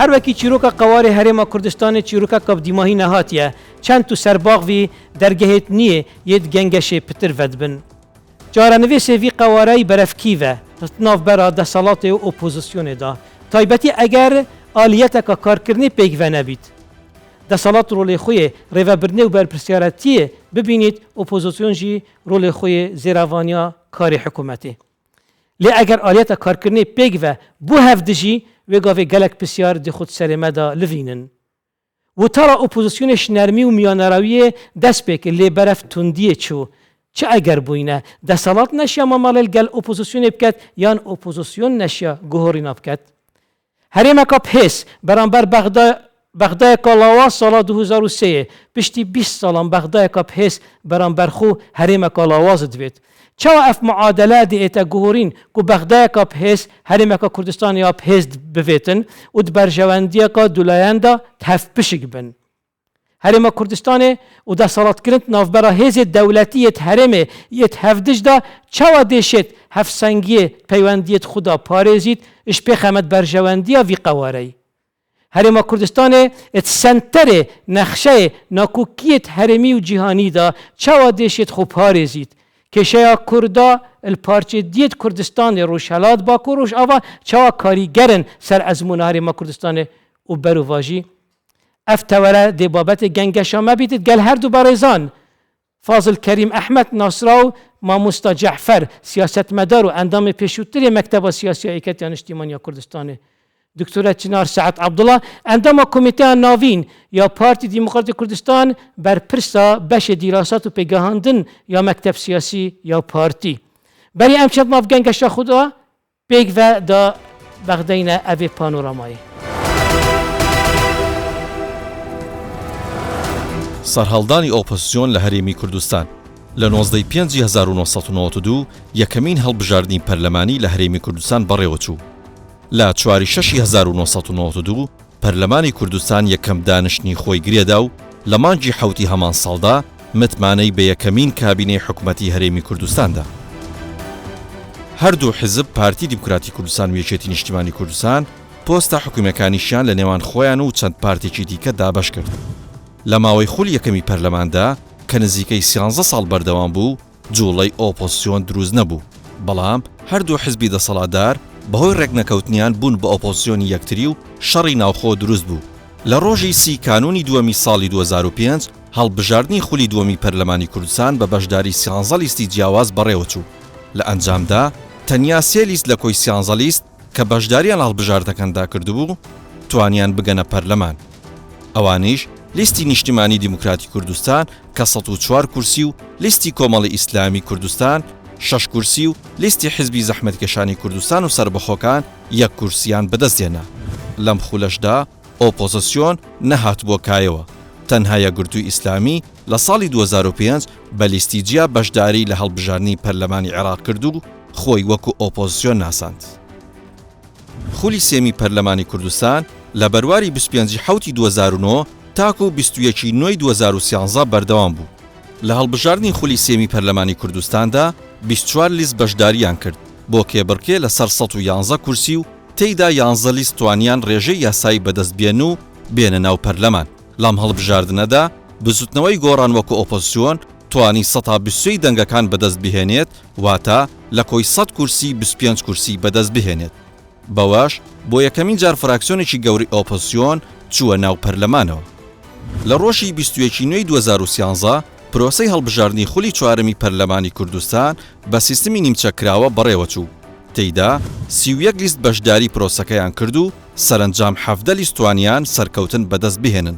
هر وکی چیروکا قواره هرما کردستان چیروکا کبدیماهی نهاتیه چند تو سرباغ وی درگهت نیه ید گنگش پتر ودبن. جارنوی سوی قواره برفکی و ناف برا دسالات و اپوزیسیون دا تایبتی اگر آلیت که کارکردنی پیگ و نبید. دسالات رول خوی ریوبرنه و برپرسیارتیه ببینید اپوزیسیون جی رول خوی زیروانیا کاری حکومتی. لی اگر آلیت کارکردنی پیگ و بو هفدجی و گاوی گلک بسیار دی خود سرمدا لوینن. و ترا اپوزیسیونش نرمی و میانراویه دست بک لی برف تندیه چو چه اگر بوینه دسالات نشیا مامال گل اپوزیسیون بکت یان اپوزیسیون نشیا گوهری نبکت. هریم کاب حس برانبر بغداد کالاوا سال 2003 پشتی 20 سالان بغداد کاب حس برانبر خو هریم کالاوا زدوید. چه اف معادله دیتا گوهرین کو بغداد کاب حس هریم کا کردستان یا حس بویتن و برجواندی کا دولیندا تف پشگ بن. هرم کردستان و دسالات کرد نافبرا هیز دولتیت هرمه یت هفدج دا چوا دیشت هفسنگی پیوندیت خدا پارزید اش پیخمد برجواندی وی قواری. هرم کردستان ات سنتر نقشه ناکوکیت هرمی و جهانی دا چوا دیشت خوب پارزید کشیا کردا الپارچه دیت کردستان روشالات باکو روش آوا چوا کاریگرن سر ازمون هرم کردستان و برواجی افتوره دی بابت گنگشا مبیدید گل هر دو بارزان فاضل کریم احمد ناصراو ماموستا جعفر سیاست مدار و اندام پیشوتری مکتب سیاسی ایکتیان اجتماعی کردستان دکتر چنار سعد عبدالله اندام کمیته ناوین یا پارتی دموکرات کردستان بر پرسا بش دیراسات و پیگاهاندن یا مکتب سیاسی یا پارتی بری امشب ناف گنگشا خدا پیگ و دا بغدین اوی پانورامایی سەرهەڵدانی ئۆپۆزیسیۆن لە هەرێمی کوردستان لە 19 پێنجی 1992 یەکەمین هەڵبژاردنی پەرلەمانی لە هەرێمی کوردستان بەڕێوەچوو. لە 4 6 1992 پەرلەمانی کوردستان یەکەم دانیشتنی خۆی گرێدا و لە مانگی حوتی هەمان ساڵدا متمانەی بە یەکەمین کابینەی حکوومەتی هەرێمی کوردستاندا. هەردوو حزب پارتی دیموکراتی کوردستان و یەکێتی نیشتیمانی کوردستان پۆستە حکوومەکانیشیان لە نێوان خۆیان و چەند پارتێکی دیکە دابەش کرد. لە ماوەی خولی یەکەمی پەرلەماندا کە نزیکەی 13 ساڵ بەردەوام بوو جوڵەی ئۆپۆزیسیۆن دروست نەبوو بەڵام هەردوو حزبی دەسەڵاتدار بەهۆی ڕێکنەکەوتنیان بوون بە ئۆپۆزیسیۆنی یەکتری و شەڕی ناوخۆ دروست بوو. لە ڕۆژی 30 کانونی دووەمی ساڵی 2005 هەڵبژاردنی خولی دووەمی پەرلەمانی کوردستان بە بەشداری 13 لیستی جیاواز بەڕێوەچوو. لە ئەنجامدا تەنیا 3 لیست لە کۆی 13 لیست کە بەشداریان هەڵبژاردنەکەندا کردبوو توانیان بگەنە پەرلەمان. ئەوانیش لیستی نیشتیمانی دیموکراتی کوردستان کە 104 کورسی و لیستی کۆمەڵی ئیسلامی کوردستان 6 کورسی و لیستی حزبی زەحمەتکێشانی کوردستان و سربەخۆکان 1 کورسیان بەدەستێنا. لەم خولەشدا ئۆپۆزیسیۆن نەهات بۆ کایەوە. تەنها یەکگرتووی ئیسلامی لە ساڵی 2005 بە لیستی جیا بەشداری لە هەڵبژاردنی پەرلەمانی عێراق کرد و خۆی وەکو ئۆپۆزیسیۆن ناساند. خولی سێمی پەرلەمانی کوردستان لە بەرواری 25 حوتی 2009 تاکو 21 نوێی 2013 بەردەوام بوو. لە هەڵبژاردنی خولی سێمی پەرلەمانی کوردستاندا 24 لیست بەشداریان کرد بۆ کێبڕکێ لەسەر 111 کورسی و تێیدا 11 لیست توانیان ڕێژەی یاسایی بەدەستبێن و بێنە ناو پەرلەمان. لەم هەڵبژاردنەدا بزوتنەوەی گۆڕان وەکو ئۆپۆزیسیۆن توانی 123 دەنگەکان بەدەست بهێنێت واتە لە کۆی 100 کورسی 25 کورسی بەدەست بهێنێت. بەوەش بۆ یەکەمین جار فراکسیۆنێکی گەوری ئۆپۆزیسیۆن چووە ناو پەرلەمانەوە. لە ڕۆژی 21 نوێی 2013 پرۆسەی هەڵبژاردنی خولی چوارەمی پەرلەمانی کوردستان بە سیستمی نیمچەکراوە بەڕێوەچوو. تێیدا 31 لیست بەشداری پرۆسەکەیان کرد و سەرنجام 17 لیستوانیان سەرکەوتن بەدەست بهێنن.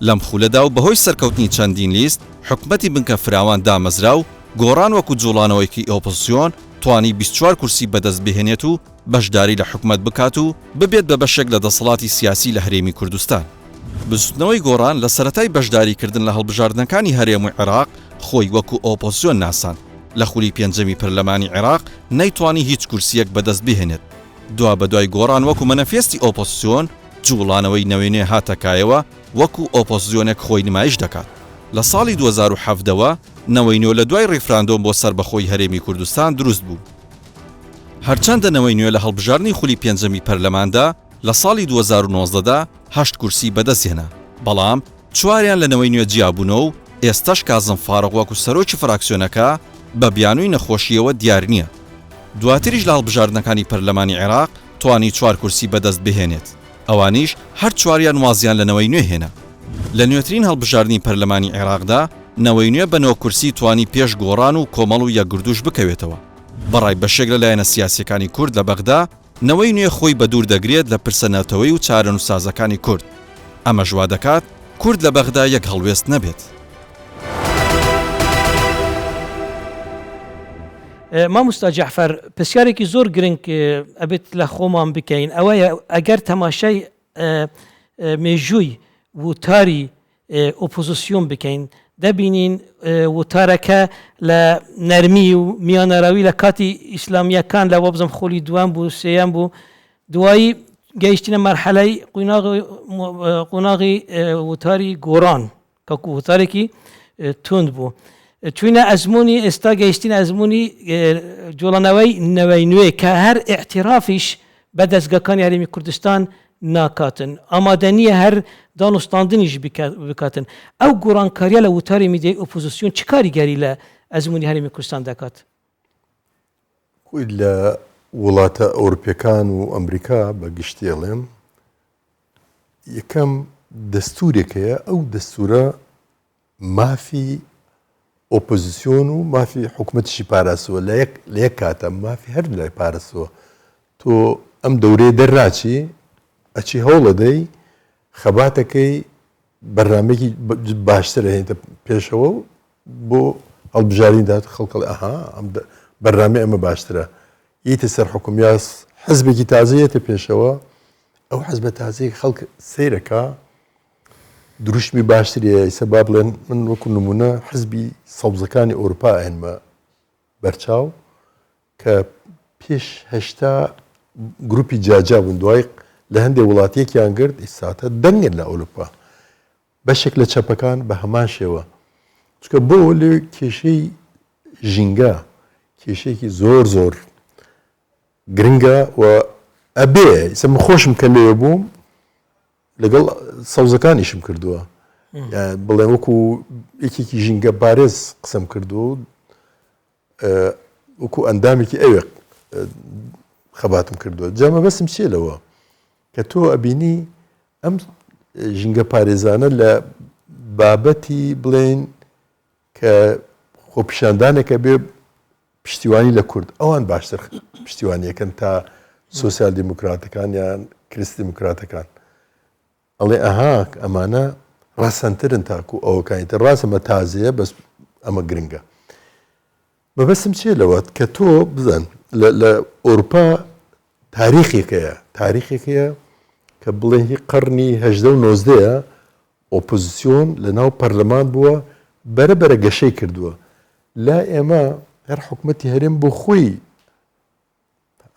لەم خولەدا و بەهۆی سەرکەوتنی چەندین لیست حکومەتی بنکە فراوان دامەزرا و گۆڕان وەکو جوڵانەوەیکی ئۆپۆزیسیۆن توانی 24 کورسی بەدەست بهێنێت و بەشداری لە حکومەت بکات و ببێت بە بەشێک لە دەسەڵاتی سیاسی لە هەرێمی کوردستان. بزوتنەوەی گۆڕان لە سەرەتای بەشداریکردن لە هەڵبژاردنەکانی هەرێمی عێراق خۆی وەکو ئۆپۆزیسیۆن ناسان. لە خولی پێنجەمی پەرلەمانی عێراق نەیتوانی هیچ کورسیەک بەدەست بهێنێت. دوا بەدوای گۆڕان وەکو مەنەفێستی ئۆپۆزیسیۆن جوڵانەوەی نەوێنێ هاتەکایەوە وەکو ئۆپۆزیسیۆنێک خۆی نمایش دەکات. لە ساڵی 2007ەوە نەوەی نوێ لە دوای ڕێفراندۆم بۆ سەربەخۆی هەرێمی کوردستان دروست بوو. هەرچەندە نەوەی نوێ لە هەڵبژاردنی خولی پێنجەمی پەرلەماندا لە ساڵی 2019دا 8 کورسی بەدەستهێنا، بەڵام چواریان لەنەوەی نوێ جیابوونەوە و ئێستاش کازم فارغ وەکو سەرۆکی فراکسیۆنەکە بە بیانووی نەخۆشیەوە دیار نییە. دواتریش لە هەڵبژاردنەکانی پەرلەمانی عێراق توانی 4 کورسی بەدەست بهێنێت، ئەوانیش هەر چواریان وازیان لەنەوەی نوێ هێنا. لە نوێترین هەڵبژاردننی پەرلەمانی عێراقدا نەوەی نوێ بە 9 کورسی توانی پێش گۆڕان و کۆمەڵ و یەکگردوش بکەوێتەوە. بەڕای بەشێک لەلایەنە سیاسیەکانی کورد لە بەغدا نەوەی نوێ خۆی بە دوور دەگرێت لە پرسەنەوەی و چارەنووسازەکانی کورد. ئەمە ژوا دەکات کورد لە بەغدا یەک هەڵوێست نەبێت. مامۆستا جەعفەر، پرسیارێکی زۆر گرنگ ئەبێت لە خۆمان بکەین، ئەوەیە ئەگەر تەماشای مێژووی وتاری ئۆپۆزیسیۆن بکەین دەبینین وتارەکە لە نەرمی و میانەراوی لە کاتی ئیسلامیەکان لە وەبزم خۆلی دووەم بوو سێیەم بوو، دوایی گەیشتنە مەرحەلەی قۆناغی وتاری گۆڕان کە وتارێکی تند بوو. چوینە ئەزمموی ئێستا گەیشتین ئەزمموی جۆڵانەوەی نەوەی نوێ کە هەر ئاعترافیش بە دەستگاکانی هەرێمی کوردستان ناکاتن، ئامادە نییە هەر دانوستاندنیش بکاتن. ئەو گۆڕانکاریە لە وتاری میدیای ئۆپۆزیسیۆن چ کاریگەری لە ئەزمموی هەرێمی کوردستان دەکات؟ خۆی لە وڵاتە ئەوروپیەکان و ئەمریکا بە گشتێڵێم یەکەم دەستورێکەیە، ئەو دەستورە مافی ئۆپۆزیسیۆن و مافی حکوومەتیشی پاراسەوە لە یەک کاتە مافی هەر لای پارەسەوە. تۆ ئەم دەورەیە دەرناچی ئەچی هەوڵەدەی خەباتەکەی بەرنامێکی باشتر هێنتە پێشەوە بۆ هەڵبژاریندات خەڵکڵ ئەها ئەم بەرنامە ئەمە باشترە، ئیتە سەر حکومیاس حزبێکی تازەیەتە پێشەوە، ئەو حزبە تازەی خەڵک سیرەکە دروشمی باشتریە. سەبا بڵێن من وەکو نمونە حزبی سەوزەکانی ئەوروپا هێنمە بەرچاو کە پێش هەشتا گروپی جاجا بوون، دوای لە هەندێک وڵاتیەکیان گرت ئیساتە دەنگن لە ئەوروپا بەشێک لە چەپەکان بە هەمان شێوە، چکە بۆ لێ کێشەی ژینگە کێشەیەکی زۆر زۆر گرنگە و ئەبێ ئیسە من خۆشم کە لێ بووم لەگەڵ سەوزەکانیشم کردووە، بڵێ وەکو یەکێکی ژینگە بارێز قسەم کردو وەکو ئەندامێکی ئەوێ خەباتم کردووە. جامە بەسم چێ لەوە کە تۆ ئەبینی ئەم ژینگە پارێزانە لە بابەتی بڵێن کە خۆپیشاندانێکە بێ پشتیوانی لە کورد ئەوان باشتر پشتیوانیەکەن تا سۆسیال دیموکراتەکان یان کریستی دیموکراتەکان. ئەڵێ ئەها ئەمانە ڕاستەنترن تاکو ئەوەکانی تر ڕاستەمە تازەیە بەس ئەمە گرنگە. مەبەسم چێ لەوە کە تۆ بزان لە ئەوروپا تاریخێکەیە کە بڵێ قەرنی هەژدە و نۆزدەیە ئۆپۆزیسیۆن لە ناو پەرلەمان بووە بەرەبەرە گەشەی کردووە. لا ئێمە هەر حکوومەتی هەرێم بۆ خۆی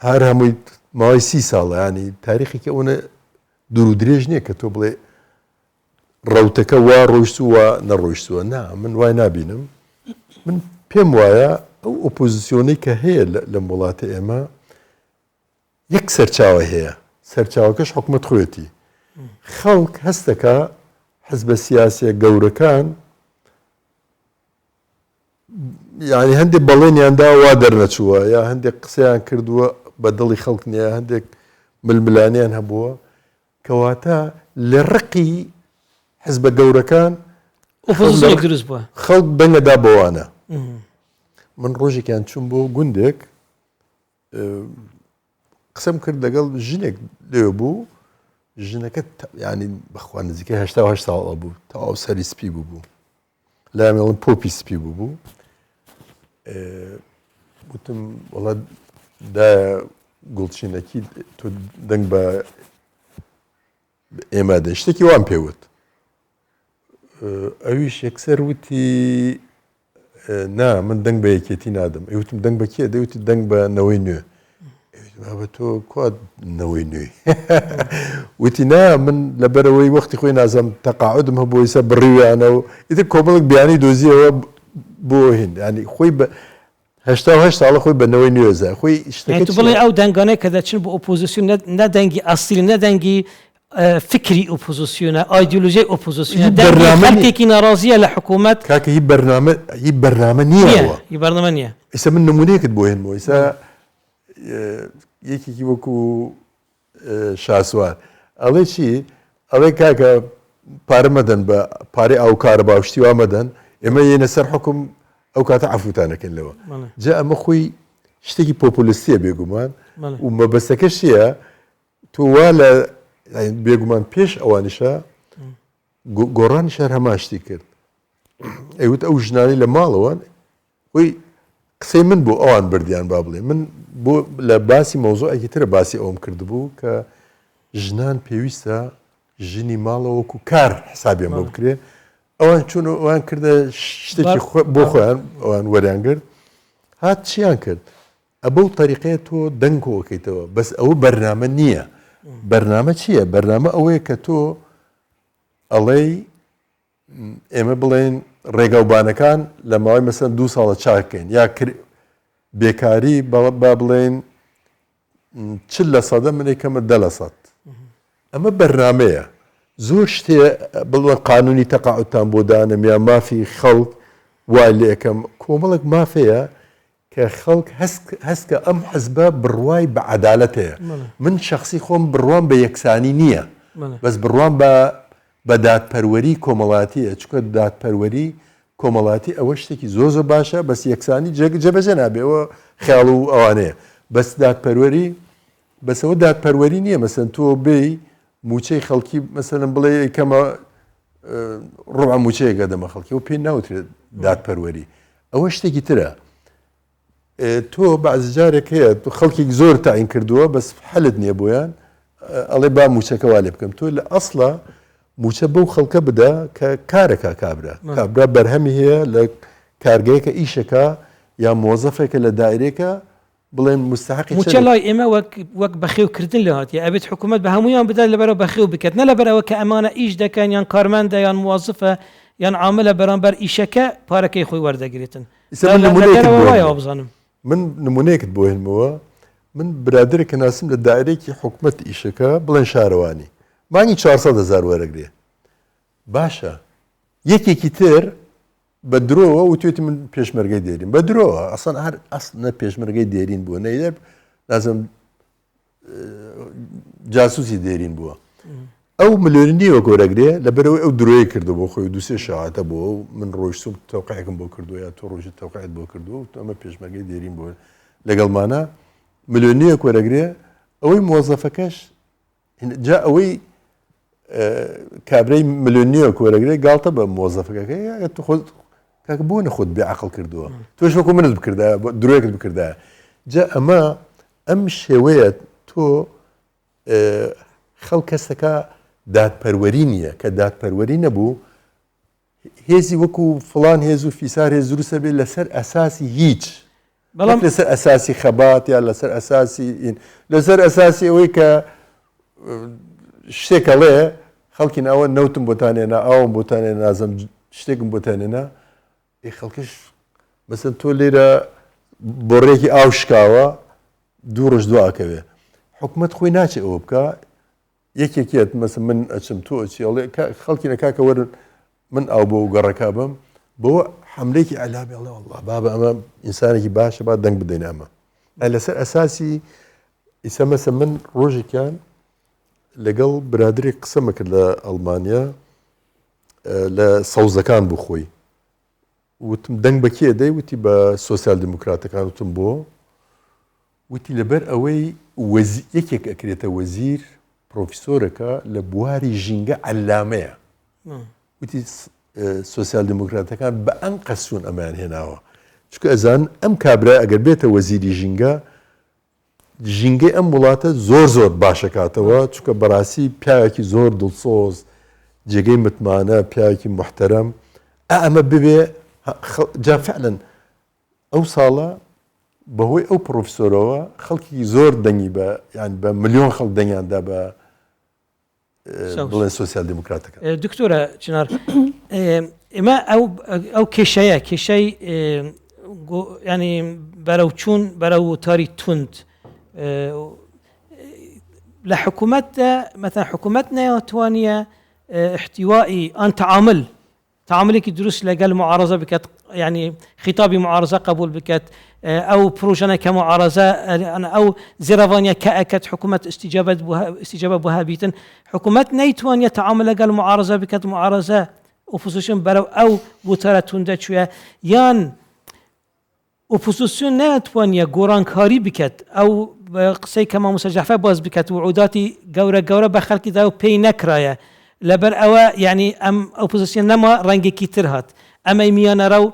هەر هەمووی ماوەی 30 ساڵە، ینی تاریخێکی ئەوە دوور و درێژ نییە کە تۆ بڵێ ڕەوتەکە وا ڕۆیشت و وا نەڕۆیشتووە. نا من وای نابینم. من پێم وایە ئەو ئۆپۆزیسیۆنەی کە هەیە لە وڵاتە ئێمە یەک سەرچاوە هەیە، سەرچاوەکەش حکوومەت خۆیەتی. خەڵک هەستەکە حزبە سیاسیە گەورەکان یعنی هەندێک بەڵێنیاندا وا دەرنەچووە یا هەندێک قسەیان کردووە بە دڵی خەڵک نییە، هەندێک ململانیان هەبووە کەواتە لە ڕقی حزبە گەورەکان خەڵک بەنەدا بەوانە. من ڕۆژێکیان چوون بۆ گوندێک قسەم کرد لەگەڵ ژنێک لێ بوو، ژنەکە ینی بەخوا نزیکە 88 ساڵە بوو، تەواو سەری سپی بوو، لامێڵم پۆپی سپی بوو. گوتم وەڵا دایە گوڵچینەکی تۆ دەنگ بە ئێمە دەی شتێکی وان پێوت. ئەویش یەکسەر وتی نا من دەنگ بە یەکێتی نادەم. ئەوتم دەنگ بە کێ؟ دەیوتی دەنگ بە نەوەی نوێ. بە تۆ کوات نەوەی نوێی؟ وتی نا من لەبەرەوەی وەختی خۆی نازەم تەقاعودم هەبوو ئێستا بڕیویانە و ئیتر کۆمەڵک بیانی دۆزیەوە بۆ هێن، ینی خۆی بە هشتا ساڵە خۆی بەنەوەی نوێزە خۆی تو بڵێ ئەو دەنگانەی کە دەچن بۆ ئۆپۆزیسیۆن نەدەنگی ئەسیل نەدەنگی فکری ئۆپۆزیسیۆنە ئایدیۆلۆژیای ئۆپۆزیسیۆنە خەڵکێکی ناڕازیە لە حکوومەت کاکە هی بەرنامە نییە هی بەرنامە نییە. ئێستا من نمونەیەکت بۆ هێنمەوە ئێستا یەکێکی وەکو شاسوار ئەڵێ چی ئەڵێ کاکە پارە مەدەن بە پارەی ئەو کارە باوشتی وا مەدەن ئێمە یێنە سەر حکم ئەو کاتە عەفوتانەکەن لەوە جا ئەمە خۆی شتێکی پۆپولیستیە بێگومان و مەبەستەکەش چییە تۆ وا لە بێگومان پێش ئەوانیشە گۆڕانی شار هەمان شتی کرد ئەیوت ئەو ژنانی لە ماڵەوەن خۆی قسەی من بۆ ئەوان بردیان با بڵێ من بۆ لە باسی مۆزوعێکی ترە باسی ئەوم کردبوو کە ژنان پێویستە ژنی ماڵەوە وەکو کار حسابیان بۆ بکرێ ئەوان چون ئەوان کردە شتێکی بۆ خۆیان ئەوان وەریانگرت هات چیان کرد ئەبە و تەریقەیە تۆ دەنگۆکەیتەوە بەس ئەوە بەرنامە نییە بەرنامە چییە بەرنامە ئەوەیە کە تۆ ئەڵێ ئێمە بڵێن ڕێگاوبانەکان لە ماوەی مەسەن 2 ساڵە چاکەین یا بێکاری با بڵێن 40% منێکەمە 10%. ئەمە بەرنامەیە زۆر شتێ بڵێن قانونی تەقاعدتان بۆ دانم یا مافی خەڵک وای لێ یەکەم کۆمەڵێک مافەیە کە خەڵک هەستکە ئەم حەزبە بڕوای بە عەدالەت هەیە من شخصی خۆم بڕوان بە یەکسانی نییە بەس بڕوان بە دادپەروەری کۆمەڵاتیە چونکە دادپەروەری کۆمەڵاتی ئەوە شتێکی زۆر باشە بەس یەکسانی جێبەجێ نابێەوە خیاڵ و ئەوانەیە بەس دادپەروەری بەسەوە دادپەروەری نییە مەسەن تۆ بێی موچەی خەڵکی مەسەرم بڵێ کەمە ڕوع موچەیەگە دەمە خەڵکی و پێ ناوترێت دادپەروەری ئەوە شتێکی ترە تۆ بەعزجارێک هەیە تو خەڵکی زۆر تاین کردووە بەس حەلت نییە بۆیان ئەڵێ با موچەکەوا لێ بکەم تۆ لە ئەسڵە موچە بەو خەڵکە بدە کە کارەکە کابرا بەرهەمی هەیە لە کارگەیەکە ئیشەکە یا مۆزەفێکە لە دایرێکە بڵێن مستحقی موچە لای ئێمە وەک بەخێوکردن لە هاتیە ئەبێت حکوومەت بە هەمویان بدات لەبەرەوە بەخێو بکات نە لەبەرەوە کە ئەمانە ئیش دەکەن یان کارمەندە یان موازفە یان عاملە بەرامبەر ئیشەکە پارەکەی خۆی وەردەگرێتن بزانم من نمونەیەکت بۆ هێنمەوە من برادرێکە ناسم لە دایرێکی حکوومەت ئیشەکە بڵێن شارەوانی مانگی 400,000 وەرەگرێ باشە یەکێکی تر بە درۆوە و توێتی من پێشمەرگەی دێرین بە درۆوە ئەسان هەر ئەسنە پێشمەرگەی دێرین بووە نەیدەر لازم جاسوسی دێرین بووە ئەو ملیۆنی نیوە گۆرەگرێ لەبەرەوەی ئەو درۆی کردو بۆ خۆی دوسێ شەعاتە بۆ من ڕۆیشتم تەوقعێکم بۆ کردووە یا تۆ ڕۆژی تەوقعێت بۆ کردو و ئەمە پێشمەرگەی دێرین بۆ لەگەڵمانە ملیۆنیە وەرەگرێ ئەوەی مۆزەفەکەش جا ئەوەی کابرای ملیۆنیە وەرەگرێ گاڵتە بە مۆزەفەکەکە تو خۆت کاکە بۆ نەخۆت بێعەقڵ کردووە تۆش وەکو منت بکردایە درۆیەکت بکردایە جا ئەم شێوەیە تۆ خەڵک کەسەکە دادپەروەری نییە کە دادپەروەری نەبوو هێزی وەکو فڵان هێز و فیسار هێز دروستە بێت لەسەر ئەساسی هیچ بەڵام لەسەر ئەساسی خەبات یا لەسەر ئەساسی لەسەر ئەساسی ئەوەی کە شتێکەڵێ خەڵکی ناوە نەوتم بۆتانێنا ئاوم بۆتانێ نازم شتێکم بۆتانێنا خەڵکش مەسەن تۆ لێرە بۆڕێکی ئاو شکاوە 2 ڕۆژ دواکەوێ حکوومەت خۆی ناچێت ئەوە بکە یەکێکێت مەسن من ئەچم تۆ ئەچی ئەڵێ خەڵکی نەکاکە وەرن من ئاو بۆ گەڕەکە بم بۆ حملەیەکی ئەلابێ ئەڵێ وەڵڵا بابە ئەمە ئینسانێکی باشە با دەنگ بدەین ئەمە لەسەر ئەساسی ئیسە مەسە من ڕۆژێکیان لەگەڵ برادرێک قسەمە کرد لە ئەڵمانیا لە سەوزەکان بوو خۆی وتم دەنگ بە کێ دەی وتی بە سۆسیال دیموکراتەکان وتم بۆ وتی لەبەر ئەوەی یەکێک ئەکرێتە وەزیر پرۆفیسۆرەکە لە بواری ژینگە عەلامەیە وتی سۆسیال دیموکراتەکان بە ئەم قەسوون ئەمان هێناوە چونکە ئەزان ئەم کابرا ئەگەر بێتە وەزیری ژینگەی ئەم وڵاتە زۆر باشەکاتەوە چونکە بەڕاستی پیاوێکی زۆر دڵسۆز جێگەی متمانە پیاوێکی محتەرەم ئەمە ببێ جا فعلا ئەو ساڵە بەهۆی ئەو پرۆفیسۆرەوە خەڵکی زۆر دەنگی بە یان بە ملیۆن خەڵک دەنگیاندا بە بڵێن سۆسیال دیموکراتەکە دکتۆرە چنار ئێمە ئەو کێشەیە کێشەی ینی برو چون برو تاری تند لحكومتنا مثلا حكومتنا توانية احتوائي أن تعاملك دروس لقال معارضة بكت يعني خطابي معارضة قبول بكت أو بروجنا كمعارضة أو زيرافانيا كأكت حكومة استجابة بها بيتن حكومتنا يتوانية تعامل لقال معارضة بكت معارضة اوپوزیسیون برای او بوتره تونده چویه یان اوپوزیسیون نتوانیه گورانکاری بکد او قصه کما مسجحفه باز بکد وعوداتی گوره بخلکی داو پی نکرایه لبر او یعنی ام اوپوزیسیون نما رنگی کی تر هات اما میان رو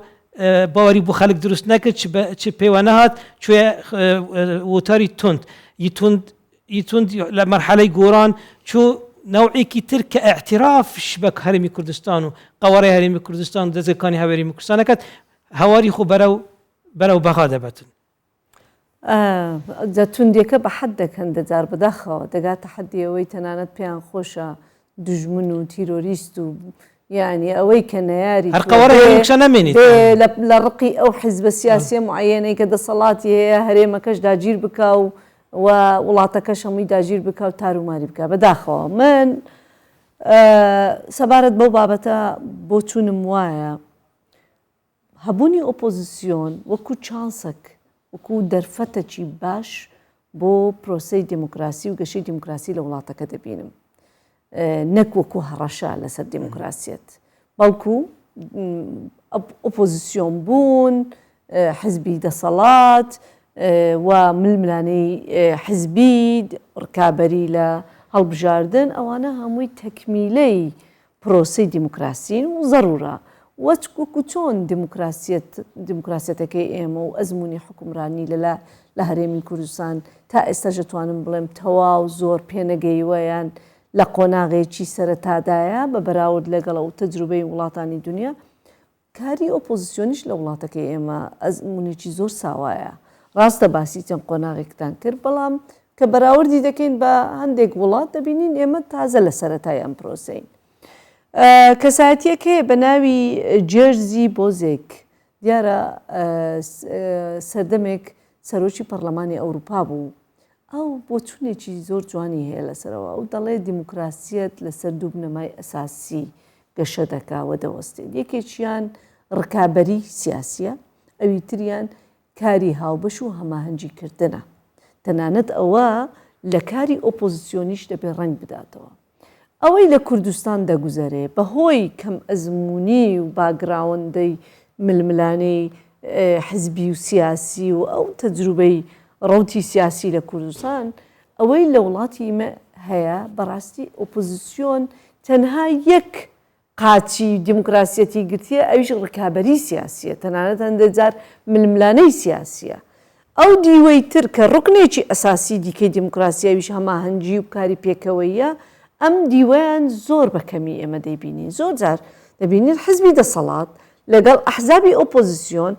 باوری بو خلق درست نکد چه پیوانه هات چویه ووتاری یتوند لمرحله گوران چو نوعی کی تر که اعتراف شبک هرمی کردستان و قواره هرمی کردستان دزکانی هرمی کردستان کد هواری خو برو بغاده بتن زتون دیگه به حد کنده در بداخه دقیقا تحدی اوی تنانت پیان خوشه دجمن و تیروریست و يعني أويك نياري هالقوارع يمكن منيت لرقي أو حزب سياسي معينة كده صلاتي هي هريمة كش داجير بكاو وولاتك شمي داجير بكاو تارو ماري بكا بداخو من سبارت بو بابتا بوچون موايا هبوني أوبوزيسيون وكو چانسك وكو درفتة باش بو بروسي ديمقراسي وقشي ديمقراسي لولاتك دبينم نكوكو هرشا لسر ديمقراسيات بالكو أوبوزيسيون بون حزبي دا صلاة وململاني حزبي ركابري لا هالبجاردن أوانا هموي تكميلي بروسي ديمقراسيين وضرورة وتكوكو تون ديمقراسيتك إيما وأزموني حكمراني لهريمي كردستان تا استجتوانم بلم توا وزور بينجي ويان لقۆناغێکی سەرەتادایە بە بەراورد لەگەڵ و تەجروبەی وڵاتانی دنیا کاری ئۆپۆزیسیۆنیش لە وڵاتەکەی ئێمە ئەزمونێکی زۆر ساوایە ڕاستە باسی چەند قۆناغێکتان کرد بەڵام کە بەراوردی دەکەین بە هەندێک وڵات دەبینین ئێمە تازە لە سەرەتای ئەم پرۆسەین کەسایەتیەک هەیە بە ناوی جێرزی بۆزێک دیارە سەردەمێک سەرۆکی پەرلەمانی ئەوروپا بوو ئەو بۆچوونێکی زۆر جوانی هەیە لەسەرەوە ئەو دەڵێ دیموکراسیەت لەسەر دوو بنەمای ئەساسی گەشە دەکاوە دەوەستێت یەکێکیان ڕکابەری سیاسیە ئەوی تریان کاری هاوبەش و هەماهەنگیکردنە تەنانەت ئەوە لە کاری ئۆپۆزیسیۆنیش دەبێت ڕەنگ بداتەوە ئەوەی لە کوردستان دەگوزارێ بەهۆی کەم ئەزمموی و باگراوەندەی ململانەی حزبی و سیاسی و ئەو تەجروبەی ڕوتی سیاسی لە کوردستان ئەوەی لە وڵاتی هەیە بەڕاستی ئۆپۆزیسیۆن تەنها یەک قاچی دیموکراسیەتی گرتیە ئەویش ڕکابەری سیاسیە تەنانەت هەندێک جار ململانەی سیاسیە ئەو دیوەی تر کە ڕوکنێکی ئەساسی دیکەی دیموکراسیاویش هەماهەنگی و کاری پێکەوەیە ئەم دیوەیان زۆر بەکەمی ئێمە دەیبینی زۆر جار دەبینین حزبی دەسەڵات لەگەڵ ئەحزابی ئۆپۆزیسیۆن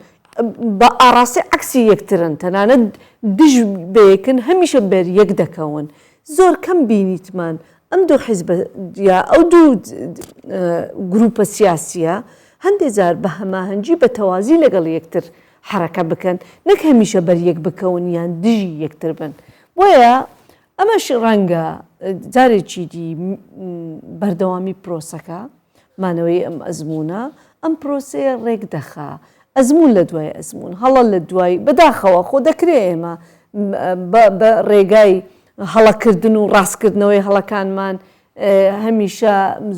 بە ئاڕاستی عەکسی یەکترن تەنانەت دژ بەیەکن هەمیشە بەر یەک دەکەون زۆر کەم بینیتمان ئەم دوو حیزب یا ئەو دوو گروپە سیاسیە هەندێک جار بە هەماهەنگی بە تەوازی لەگەڵ یەکتر حرەکە بکەن نەک هەمیشە بەر یەک بکەون یان دژی یەکتر بن بۆیە ئەمەش ڕەنگە جارێکی دی بەردەوامی پرۆسەکە مانەوەی ئەم ئەزمونە ئەم پرۆسەیە ڕێک دەخا ئەزمون لە دوای ئەزمون هەڵە لە دوای بەداخەوە خۆ دەکرێ ئێمە بە ڕێگای هەڵەکردن و ڕاستکردنەوەی هەڵەکانمان هەمیشە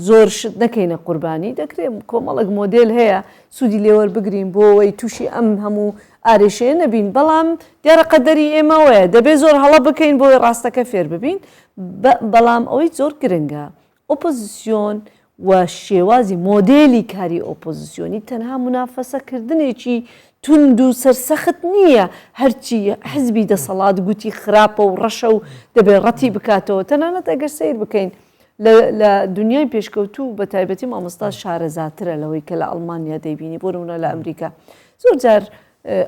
زۆر شت نەکەینە قوربانی دەکرێت کۆمەڵک مۆدێل هەیە سوودی لێوەربگرین بۆ ئەوەی تووشی ئەم هەموو ئارێشەیە نەبین بەڵام دیارە قەدەری ئێمەوەیە دەبێت زۆر هەڵە بکەین بۆی ڕاستەکە فێر ببین بەڵام ئەوەی زۆر گرنگە ئۆپۆزیسیۆن و شێوازی مۆدێلی کاری ئۆپۆزیسیۆنی تەنها منافەسەکردنێکی تند و سەرسەخت نییە هەرچی حزبی دەسەڵات گوتی خراپە و ڕەشە و دەبێت ڕەتی بکاتەوە تەنانەت ئەگەر سیر بکەین لە دنیای پێشکەوتوو بە تایبەتی مامۆستا شارەزاترە لەوەی کە لە ئەڵمانیا دەیبینی بۆ نمونە لە ئەمریکا زۆر جار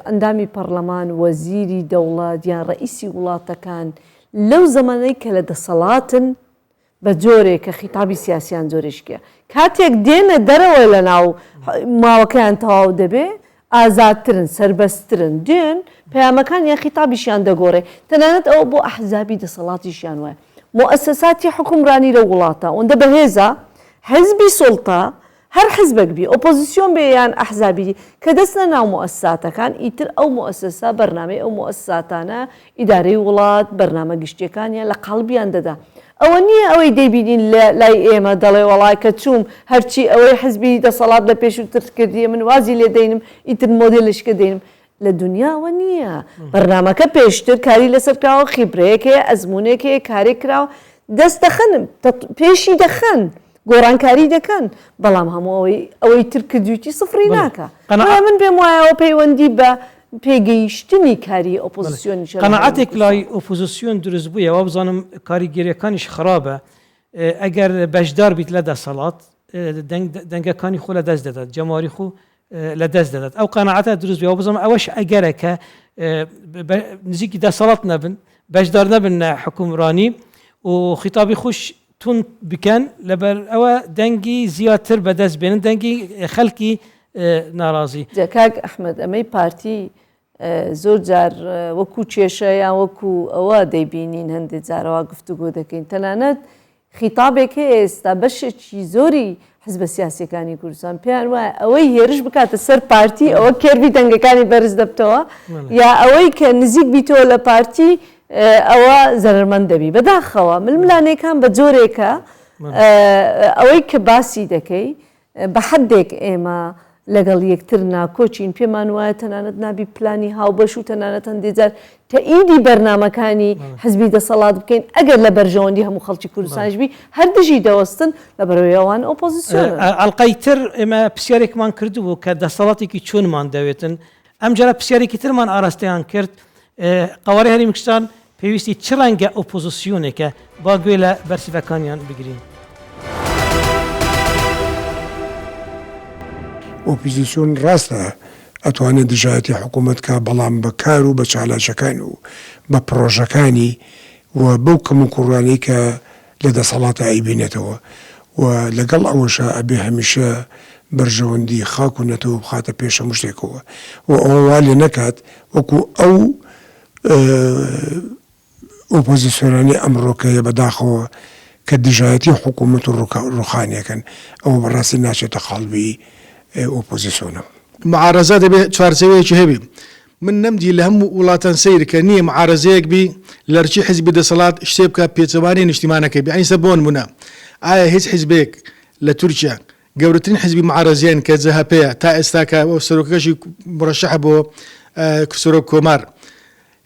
ئەندامی پەرلەمان وەزیری دەوڵەت یان ڕئیسی وڵاتەکان لەو زەمانەی کە لە دەسەڵاتن بە جۆرێک کە خیتابی سیاسیان زۆرشکە کاتێک دێنە دەرەوە لە ناو ماوەکەیان تەواو دەبێ ئازادترن سربەستترن دێن پەیامەکان یان خیتابیشیان دەگۆڕێ تەنانەت ئەوە بۆ ئەحزابی دەسەڵاتیشیان وایە مؤسساتی حکومڕانی لە وڵاتە ئەوەندە بەهێزە حزبی سوڵتە هەر حزبێک بی ئۆپۆزیسیۆن بێ یان ئەحزابی کە دەستنە ناو مؤسساتەکان ئیتر ئەو مؤسسا بەرنامەی ئەو مؤسساتانە ئیدارەی وڵات بەرنامە گشتیەکانیان لە قەڵبیان دەدا ئەوە نییە ئەوەی دەیبینین لای ئێمە دەڵێ وڵای کە چوم هەرچی ئەوەی حزبی دەسەڵات لە پێشووتر کردیە من وازی لێ دەینم ئیتر مۆدلشکە دێنم لە دنیاوە نییە بەرنامەکە پێشتر کاری لەسەر کراوە خیبرەیەکەیە ئەزمونێکەیە کارێک کراوە دەست دەخەنم پێشی دەخەن گۆڕانکاری دەکەن بەڵام هەموو ئەوەی تر کردویی سفری ناکە من پێم وایەوە پەیوەندی بە پێگەیشتنی کاری ئۆپۆزیسیۆنی قەنەعەتێک لای ئۆپۆزیسیۆن دروست بوویە وا بزانم کاریگەریەکانیش خراپە ئەگەر بەشدار بیت لە دەسەڵات دەنگەکانی خۆ لە دەست دەدات جەماری خۆ لە دەست دەدات ئەو قەنەعەتە دروست بووە بزانم ئەوەش ئەگەرە کە نزیکی دەسەڵات نەبن بەشدار نەبن حکومڕانی و خیتابی خوش تون بکەن لەبەر ئەوە دەنگی زیاتر بەدەست بێنن دەنگی خەڵکی ناڕازی کاک ئەحمەد ئەمەی پارتی زۆر جار وەکو کێشە یان وەکو ئەوە دەیبینین هەندێک جارەوە گفتوگۆ دەکەین تەنانەت خیتابێک ئێستا بەشێکی زۆری حزبە سیاسیەکانی کوردستان پێیان وایە ئەوەی هێرش بکاتە سەر پارتی ئەوە کێربی دەنگەکانی بەرز دەبتەوە یا ئەوەی کە نزیک بیتەوە لە پارتی ئەوە زەرمەند دەبی بەداخەوە ململانەکان بە جۆرێکە ئەوەی کە باسی دەکەی بە حدێک ئێمە لەگەڵ یەکتر ناکۆچین پێمان وایە تەنانەت نابی پلانی هاوبەش و تەنانەت هەندێجار تەئیدی بەرنامەکانی حزبی دەسەڵات بکەین ئەگەر لە بەرژەوەندی هەموو خەڵکی کوردستانش بی هەر دژی دەوەستن لە بەرەوەیەوان ئۆپۆزیسیۆن ئەڵقەی تر ئێمە پرسیارێکمان کردبوو کە دەسەڵاتێکی چۆنمان دەوێتن ئەم جارە پرسیارێکی ترمان ئاراستەیان کرد قەوارەی هەرێمی کوردستان پێویستی چ ڕەنگە ئۆپۆزیسیۆنێکە با گوێ لە بەرسیفەکانیان بگرین ئۆپۆزیسیۆن ڕاستە ئەتوانێت دژایەتی حکوومەتکە بەڵام بە کار و بە چالاکیەکان و بە پرۆژەکانی و بەو کەم و کوڕوانەی کە لە دەسەڵاتە ئەیبینێتەوە و لەگەڵ ئەوەشە ئەبێ هەمیشە بەرژەوەندی خاک و نەتەوە بخاتە پێشە مشتێکەوە و ئەوە وا لێ نەکات وەکو ئەو ئۆپۆزیسیۆنانی ئەمڕۆکەیە بەداخەوە کە دژایەتی حکوومەت و ڕوخانیەکەن ئەوە بەڕاستی ناچێتە خاڵبی ئۆپۆزیسیۆنە معارەزە دەبێت چوارچەوەیەکی هەبێ من نەمدی لە هەموو وڵاتان سیرکە نییە معارەزەیەک بی لەرچی حزبی دەسەڵات شتێ بکە پێچەوانی نیشتیمانەکەی بیانیسە بۆن بوونە ئایا هیچ حزبێک لە تورکیا گەورەترین حزبی معارەزیان کە جەهەپەیە تا ئێستاکە ئەو سەرۆکەشی مرەشەح بۆ سەرۆک کۆمار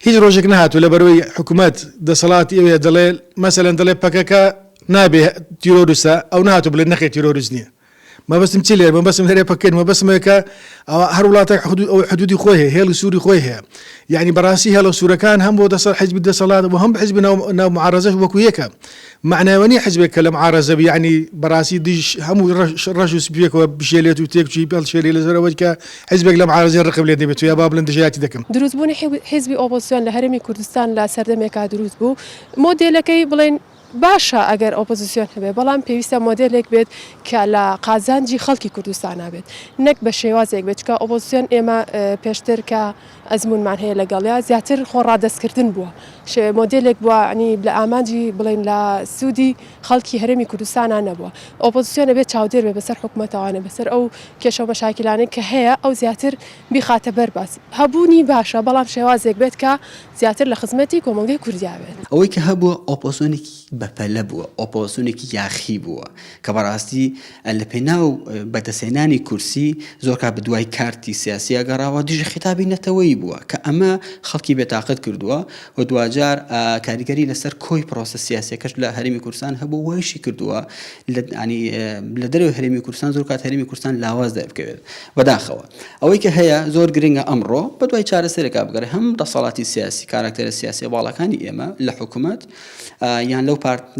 هیچ ڕۆژێک نهاتوو لە بەرەوەی حکوومەت دەسەڵاتی ئەوێ دەڵێ مەسەلەن دەڵێ پەکەکە نابێ تیرۆریستە ئەو نهاتوو بڵێ نەخێت تیرۆریست نییە مەبەستم چی لێ مەبەستم هەرێ پەکەن مەبەستمەکە ئەوە هەر وڵاتێک حدودی خۆی هەیە هێڵی سووری خۆی هەیە یعنی بەڕاستی هێڵە سوورەکان هەم بۆ دەسەر حزبی دەسەڵات و هەم حزبی ناو معارەزەش وەکو یەکە معناوەنی حزبێک کە لە معارەزە یعنی بەڕاستی دیش هەموو ڕەش و سپیەکەوە بشێلێت و تێکچی پێڵشێری لەزەرەوەی کە حزبێک لە معارەزی ڕقم لێ دەبێت و یا با بڵێن دژایەتی دەکەم دروستبوونی حزبی ئۆپۆزیسیۆن لە هەرێمی کوردستان لە سەردەمێکا دروست بوو مۆدێلەکەی بڵێن باشە ئەگەر ئۆپۆزیسیۆن هەبێ بەڵام پێویستە مۆدێلێک بێت کە لە قازانجی خەڵکی کوردستانە بێت نەک بە شێوازێک بێت کە ئۆپۆزیسیۆن ئێمە پێشتر کە ئەزمونمان هەیە لەگەڵیا زیاتر خۆڕادەستکردن بووە مۆدێلێک بووە عنی لە ئامانجی بڵێن لە سوودی خەڵکی هەرێمی کوردستانە نەبووە ئۆپۆزیسیۆنە بێت چاودێر بێ بەسەر حکوومەتەوانە بەسەر ئەو کێشە و مەشاکلانەی کە هەیە ئەو زیاتر بیخاتە بەرباس هەبوونی باشە بەڵام شێوازێک بێت کە زیاتر لە خزمەتی کۆمەڵگەی کوردیا بێت ئەوەی کە هەبووە ئۆپۆزیسیۆنێکی بەپەلە بووە ئۆپۆزیسیۆنێکی یاخی بووە کە بەڕاستی لە پێناو بەدەسێنانی کورسی زۆرکە بدوای کارتی سیاسیە گەڕاوە دیژە خیتابی نەتەوەی بووە کە ئەمە خەڵکی بێتاقەت کردووە و دوجار کاریگەری لەسەر کۆی پرۆسە سیاسیەکەش لە هەرێمی کوردستان هەبوو وایشی کردووە لە دەرەوەی هەرێمی کوردستان زۆر کات هەرێمی کوردستان لاواز دەبکەوێت بەداخەوە ئەوەی کە هەیە زۆر گرنگە ئەمڕۆ بەدوای چارەسەرێکا بگەڕێ هەم دەسەڵاتی سیاسی کاراکتەرە سیاسی باڵەکانی ئێمە لە حکوومەت یان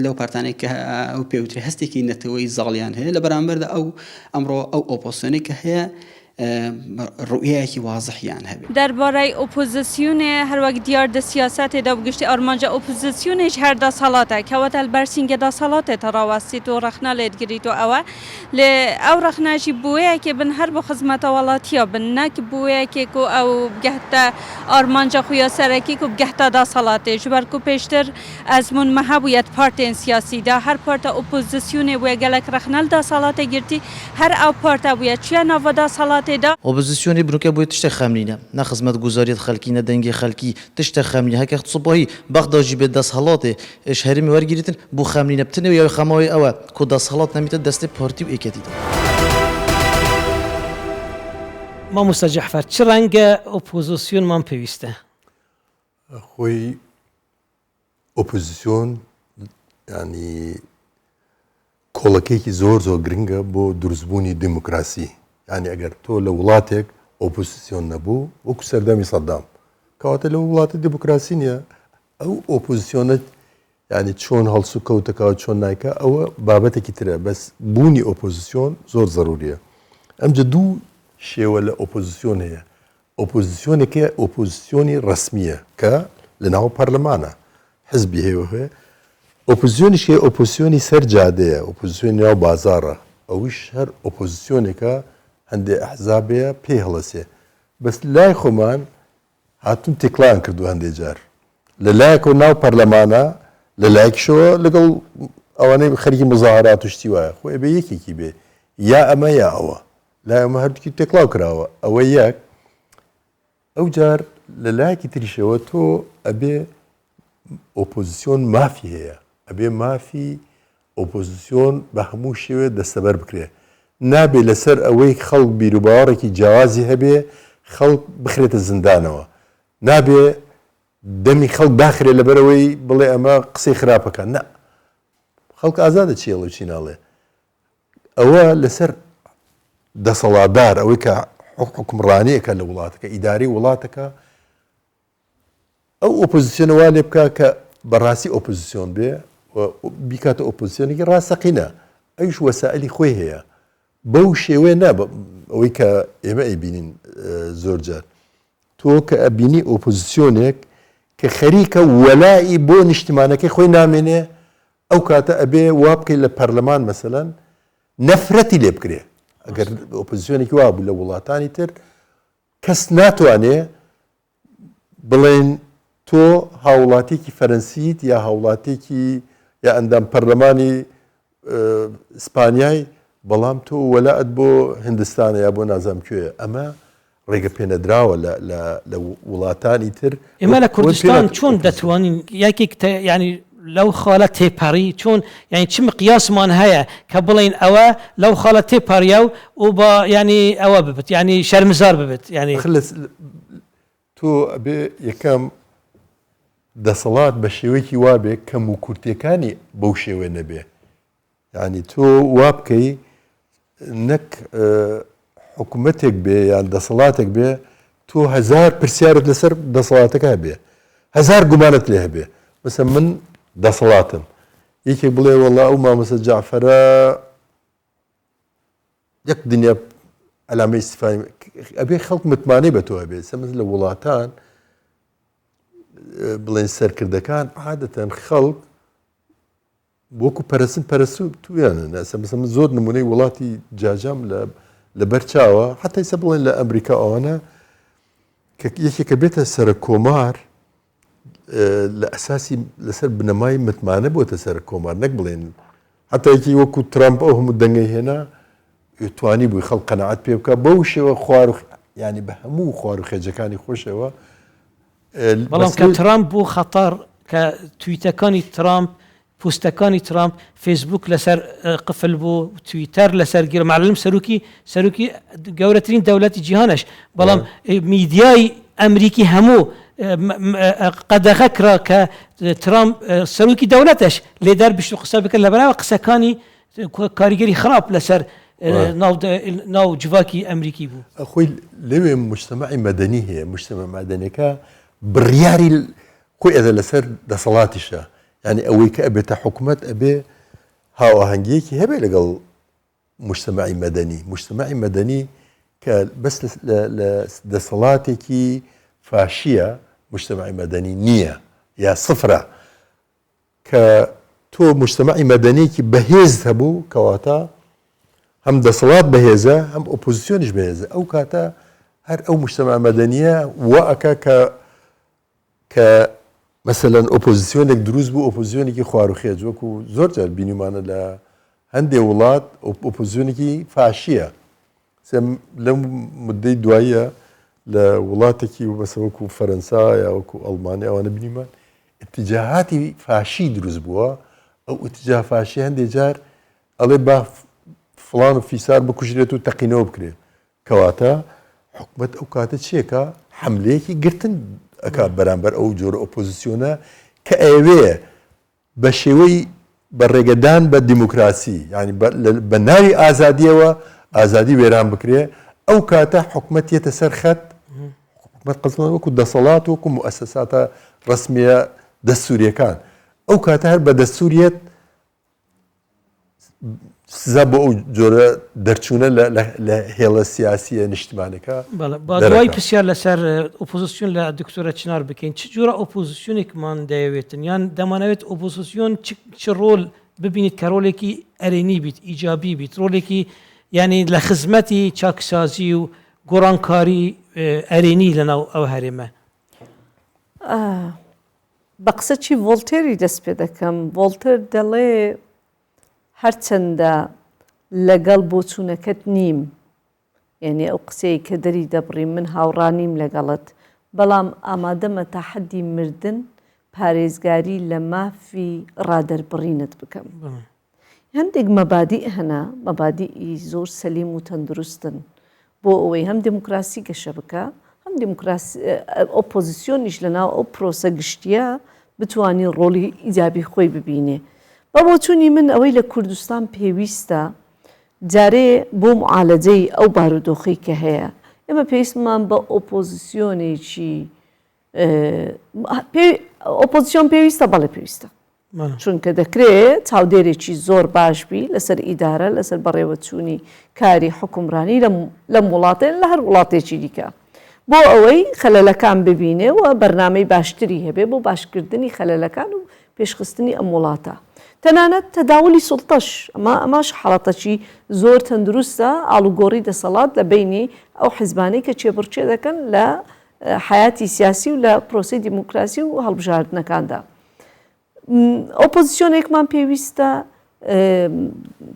لەو پارتانێک کە ئەو پێوتری هەستێکی نەتەوەی زاڵیان هەیە لە بەرامبەردا ئەمڕۆ ئەو ئۆپۆزیسیۆنێک کە هەیە ڕوئەیەکی وازحیان هەبێت. دەربارەی ئۆپۆزیسیۆنێ هەروەک دیار دە سیاسەتێدا بگشتی ئەرمانجە ئۆپۆزیسیۆنێک هەردا سەڵاتە کەواتە بەرسینگەدا سەڵاتێ تەڕاوەستیت و ڕەخنە لێت گریت و ئەوە لێ ئەو ڕەخناژی بووەیەکێ بن هەر بۆ خزمەتە وڵاتیە بن نەک بووەیەکێک و ئەو بگەهتە ئارمانجە خویا سەرەکی و بگەهتەدا سەڵاتێ ژبەرک و پێشتر ئەزمون مەهەبوویەت پارتێن سیاسیدا هەر پارتە ئۆپۆزیسیۆنێ بووە گەلک ڕەخنەلدا سەڵاتێ گرتی هەر ئەو پارتە بووە چیە ناوەدا سەڵاتێدا ئۆپۆزیسیۆنی بروکە بۆی تشتە خەمرینە نە خزمەت گوزاریت خەلکی نە دەنگی خەلکی تشتە خەمرینە هەکە سوپۆهی بەغداژی بێت دەست هەڵاتێ ئش هەرمی وەرگریتن بۆ خەمرینە بتنەوە یا خەمەوەی ئەوە کۆ دەست هەڵات نەمیتە دەستی پارتی و ئێکەتیدا. مامۆستا جەعفەر چ ڕەنگە ئۆپۆزیسیۆنمان پێویستە؟ خۆی ئۆپۆزیسیۆن ینی کۆڵەکەیەکی زۆر گرنگە بۆ دروستبوونی دیموکراسی. ینی ئەگەر تۆ لە وڵاتێک ئۆپۆزیسیۆن نەبوو وەکو سەردەمی سەدام کەواتە لە وڵاتی دیموکراسی نییە ئەو ئۆپۆزیسیۆنت ینی چۆن هەڵسو کەوتەکەوە چۆن نایکە ئەوە بابەتێکی ترە بەس بوونی ئۆپۆزیسیۆن زۆر ضروریە. ئەمجە دوو شێوە لە ئۆپۆزیسیۆن هەیە. ئۆپۆزیسیۆنێکە ئۆپۆزیسیۆنی ڕسمیە کە لە ناو پەرلەمانە حزبی هەیە هەیە. ئۆپۆزیسیۆنیش هەیە ئۆپۆزیسیۆنی سەر جادەیە ئۆپۆزیسیۆنی ناو بازاڕە ئەوش هەر ئۆپۆزیسیۆنێکە هەندێک ئەحزابەیە پێی هەڵەسێ بەس لای خۆمان هاتون تێکڵان کردو هەندێک جار لە لایەکەوە ناو پەرلەمانە لە لایەکشەوە لەگەڵ ئەوانەی خەریکی مزاهرات و شتی وایە خۆی بێ یەکێکی بێ یا ئەمە یا ئەوە لای ئەمە هەردووکی تێکڵاو کراوە ئەوە یەک ئەو جار لە لایەکی تریشەوە تۆ ئەبێ ئۆپۆزیسیۆن مافی هەیە ئەبێ مافی ئۆپۆزیسیۆن بە هەموو شێوێ دەستەبەر بکرێ نابێ لەسەر ئەوەی خەڵک بیرروباوەڕێکی جیاوازی هەبێ خەڵک بخرێتە زیندانەوە نابێ دەمی خەڵک داخرێ لەبەرەوەی بڵێ ئەمە قسەی خراپەکە نە خەڵک ئازادە چێڵە چی ناڵێ ئەوە لەسەر دەسەڵاتدار ئەوەی کە حکومڕانیەکە لە وڵاتەکە ئیداری وڵاتەکە ئەو ئۆپۆزیسیۆنەوە لێ بکە کە بەڕاستی ئۆپۆزیسیۆن بێ بیکاتە ئۆپۆزیسیۆنێکی ڕاستەقینە ئەوش وەسائلی خۆی هەیە بەو شێوێ نا ئەوەی کە ئێمە ئەیبینین زۆر جار تۆ کە ئەبینی ئۆپۆزیسیۆنێک کە خەریکە وەلایی بۆ نیشتیمانەکەی خۆی نامێنێ ئەو کاتە ئەبێ وا بکەی لە پەرلەمان مەسەلەن نەفرەتی لێ بکرێ ئەگەر ئۆپۆزیسیۆنێکی وا بوو لە وڵاتانی تر کەس ناتوانێ بڵێن تۆ هاوڵاتێکی فەرەنسیت یا هاوڵاتێکی یا ئەندام پەرلەمانی ئیسپانیای بەڵام تۆ وەلات بۆ هندستانە یا بۆ نازام کوێیە ئەمە ڕێگە پێنەدراوە لە وڵاتانی تر ئێمە لە کوردستان چۆن دەتوانین یەکێک ینی لەو خاڵە تێپەڕی چۆن یعنی چ مقیاسمان هەیە کە بڵین ئەوە لەو خاڵە تێپەڕیا و بە ینی ئەوە ببێت ینی شەرمزار ببێت ینی تۆ ئەبێ یەکەم دەسەڵات بە شێوەیەکی وابێ کەم و کورتەکانی بەو شێوێ نەبێ ینی تۆ وا بکەی نەک حکوومەتێک بێ یان دەسەڵاتێک بێ تۆ هزار پرسیارت لەسەر دەسەڵاتەکە هەبێ هزار گومانت لێ هەبێ مەسە من دەسەڵاتم یەکێک بڵێ وەڵا ئەو مامۆستا جەعفەرە یەک دنیا ئەلامەی ئیستیفای ئەبێ خەڵک متمانەی بە تۆ هەبێ سەمز لە وڵاتان بڵێن سەرکردەکان عادەتەن خەڵک وەکو پەرستن تویانە ناسە من زۆر نمونەی وڵاتی جاجام لە بەرچاوە حتا ئێستا بڵێن لە ئەمریکا ئەوانە کە یەکێکە بێتە سەر کۆمار لە ئەساسی لەسەر بنەمای متمانە بۆتە سەر کۆمار نەک بڵێن حتا یەکی وەکو ترامپ ئەو هەموو دەنگەی هێنا توانی بووی خەڵک قەنەعەت پێ بکە بەو شێوە خوار ینی بە هەموو خوار و خێجەکانی خۆشەوە بەڵام کە ترامپ بوو خەتەر کە تویتەکانی ترامپ پوستەکانی ترامپ فیسبوک لەسەر قفل بوو تویتەر لەسەر گیر معلم سەرروکی گەورەترین دەوڵەتی جیهانش بەڵام میدیای ئەمریکی هەموو قەدەغە کرا کە ترامپ سەرروکی دەوڵەتش لێدار بشت و قسە بکرد لەبەراوە قسەکانی کاریگەری خراپ لەسەر ناو جوواکی ئەمریکی بوو خۆی لەوێ مجتەمەعی مەدەنی هەیە مجتەمە مەدەنیەکە بڕیاری خۆی ئەدە لەسەر دەسەڵاتیشە ینی ئەوەی کە ئەبێتە حکوومەت ئەبێ هاوەهەنگیەکی هەبێ لەگەڵ مجتەمەعی مەدەنی مجتەمەعی مەدەنی کە بەس لە دەسەڵاتێکی فاشیە مجتمعی مەدەنی نییە یا سفرە کە تۆ مجتمعی مەدەنیکی بەهێز هەبوو کەواتە هەم دەسەڵات بەهێزە هەم ئۆپۆزیسیۆنیش بەهێزە ئەو کاتە هەر ئەو مجتمع مەدەنیە وەکە کە مەسەلەن ئۆپۆزیسیۆنێک دروست بوو ئۆپۆزیسیۆنێکی خواروخێج وەکو زۆر جار بینیمانە لە هەندێک وڵات ئۆپۆزیسیۆنێکی فاشیە لەم مدەی دواییە لە وڵاتێکی بەسە وەکو فەرەنسا یا وەکو ئەڵمانی ئەوانە بینیمان اتجاهاتی فاشی دروست بووە ئەو اتجاه فاشی هەندێک جار ئەڵێ با فڵان و فیسار بکوژرێت و تەقینەوە بکرێت کەواتە حکومەت ئەو کاتە چێکە حملەیەکی گرتن ئەکا بەرامبەر ئەو جۆرە ئۆپۆزیسیۆنە کە ئەوەیە بە شێوەی بەڕێگەدان بە دیموکراسی ینی بە ناوی ئازادیەوە ئازادی وێران بکرێ ئەو کاتە حکومەت یێتە سەر خەت حکومەت قەزمان وەکو دەسەڵات وەکو موئەسەساتە ڕسمیە دەستوریەکان ئەو کاتە هەر بە دەستوریەت سزا بۆ ئەو جۆرە دەرچوونە لە هێڵە سیاسیە نیشتمانەکە دوای پرسیار لەسەر ئۆپۆزیسیۆن لە دکتۆرە چنار بکەین چ جۆرە ئۆپۆزیسیۆنێکمان دەیەوێتن یان دەمانەوێت ئۆپۆزیسیۆن چ ڕۆل ببینیت کە ڕۆلێکی ئەرێنی بیت ئیجابی بیت ڕۆلێکی ینی لە خزمەتی چاکسازی و گۆڕانکاری ئەرێنی لەناو ئەو هەرێمە بە قسە چی ڤۆڵتێری دەست پێ دەکەم ڤۆڵتێر دەڵێ هەرچەندە لەگەڵ بۆچوونەکەت نیم یعنی ئەو قسەی کە دەری دەبڕی من هاوڕانیم لەگەڵت بەڵام ئامادەمە تا حەدی مردن پارێزگاری لە مافی ڕادەربڕینت بکەم هەندێک مەبادی هەنا مەبادی زۆر سەلیم و تەندروستن بۆ ئەوەی هەم دموکراسی گەشە بکە هەم ئۆپۆزیسیۆنیش لەناو ئەو پرۆسە گشتیە بتوانین ڕۆڵی ئیجابی خۆی ببینێ بە بۆچوونی من ئەوەی لە کوردستان پێویستە جارێ بۆ معالەجەی ئەو بارودۆخی کە هەیە ئێمە پێویستمان بە ئۆپۆزیسیۆنێکی ئۆپۆزیسیۆن پێویستە بەڵێ پێویستە چونکە دەکرێت چاودێرێکی زۆر باشبی لەسەر ئیدارە لەسەر بەڕێوەچوونی کاری حکومڕانی لەم وڵاتێن لە هەر وڵاتێکی دیکە بۆ ئەوەی خەلەلەکان ببینێ و بەرنامەی باشتری هەبێ بۆ باشکردنی خەلەلەکان و پێشخستنی ئەم وڵاتە تەنانەت تەداولی سوڵتەش ئەماش حاڵەتەکی زۆر تەندروستە ئاڵوگۆڕی دەسەڵات لە بینی ئەو حیزبانەی کە چێبڕچێ دەکەن لە حیاتی سیاسی و لە پرۆسی دیموکراسی و هەڵبژاردنەکاندا ئۆپۆزیسیۆنێکمان پێویستە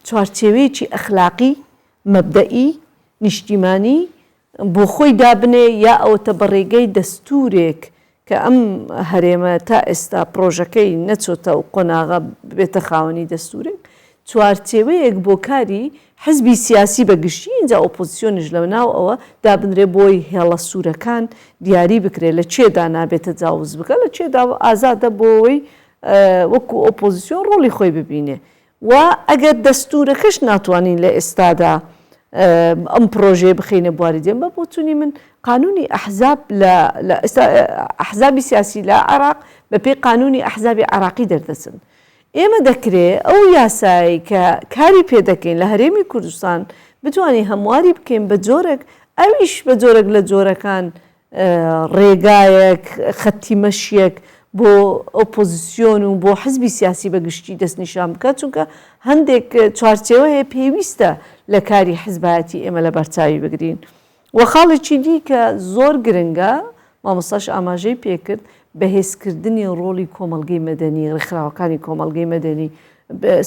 چوارچێوەیەکی ئەخلاقی مەبدەئی نیشتیمانی بۆ خۆی دابنێ یا ئەوتە بەڕێگەی دەستورێک کە ئەم هەرێمە تا ئێستا پرۆژەکەی نەچۆتە و قۆناغا بێتە خاوەنی دەستورێک چوارچێوەیەک بۆ کاری حزبی سیاسی بەگشتی اینجا ئۆپۆزیسیۆنیش لە ناو ئەوە دابنرێ بۆی هێڵە سوورەکان دیاری بکرێت لە چێدا نابێتە جاوز بکە لە چێدا ئازادە بۆەوەی وەکو ئۆپۆزیسیۆن ڕۆڵی خۆی ببینێ و ئەگەر دەستورەکەش ناتوانین لە ئێستادا ئەم پرۆژێ بخینە بواری دێن بە بۆچوونی من قانونی ئەحزاب لە ئەحزابی سیاسی لە عێراق بە پێی قانونی ئەحزابی عێراقی دەردەچن ئێمە دەکرێت ئەو یاسایی کە کاری پێ دەکەین لە هەرێمی کوردستان بتوانین هەمواری بکەین بە جۆرێک ئەویش بە جۆرێک لە جۆرەکان ڕێگایەک خەتی مەشیەک بۆ ئۆپۆزیسیۆن و بۆ حزبی سیاسی بەگشتی دەستنیشان بکات چونکە هەندێک چوارچێوە هەیە پێویستە لە کاری حزبایەتی ئێمە لە بەرچاوی بگرین وە خاڵێکی دی کە زۆر گرنگە مامۆستاش ئاماژەی پێکرد بەهێزکردنی ڕۆڵی کۆمەڵگەی مەدەنی ڕێکخراوەکانی کۆمەڵگەی مەدەنی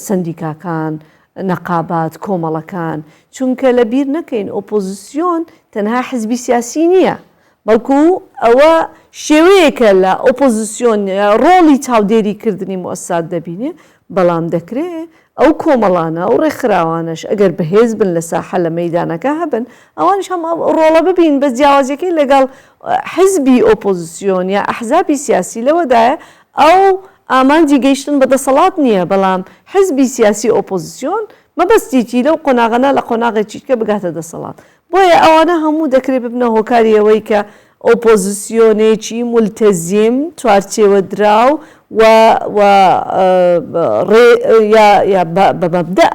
سندیکاکان نەقابات کۆمەڵەکان چونکە لە بیر نەکەین ئۆپۆزیسیۆن تەنها حزبی سیاسی نییە بەڵکو ئەوە شێوەیەکە لە ئۆپۆزیسیۆن ڕۆڵی چاودێریکردنی مؤسسات دەبینێ بەڵام دەکرێت ئەو کۆمەڵانە و ڕێکخراوانش ئەگەر بەهێز بن لە ساحە لە مەیدانەکە هەبن ئەوانش هەم ڕۆڵە ببین بە جیاوازەکەی لەگەڵ حزبی ئۆپۆزیسیۆن یا ئەحزابی سیاسی لەوەدایە ئەو ئامانجی گەیشتن بە دەسەڵات نییە بەڵام حزبی سیاسی ئۆپۆزیسیۆن مەبەستیی لەو قۆناغەنە لە قۆناغێکیکە بگاتە دەسەڵات بۆیە ئەوانە هەموو دەکرێت ببنە هۆکاری ئەوەی کە ئۆپۆزیسیۆنێکی مولتەزیم چوارچێوە دراو و بە مەبدە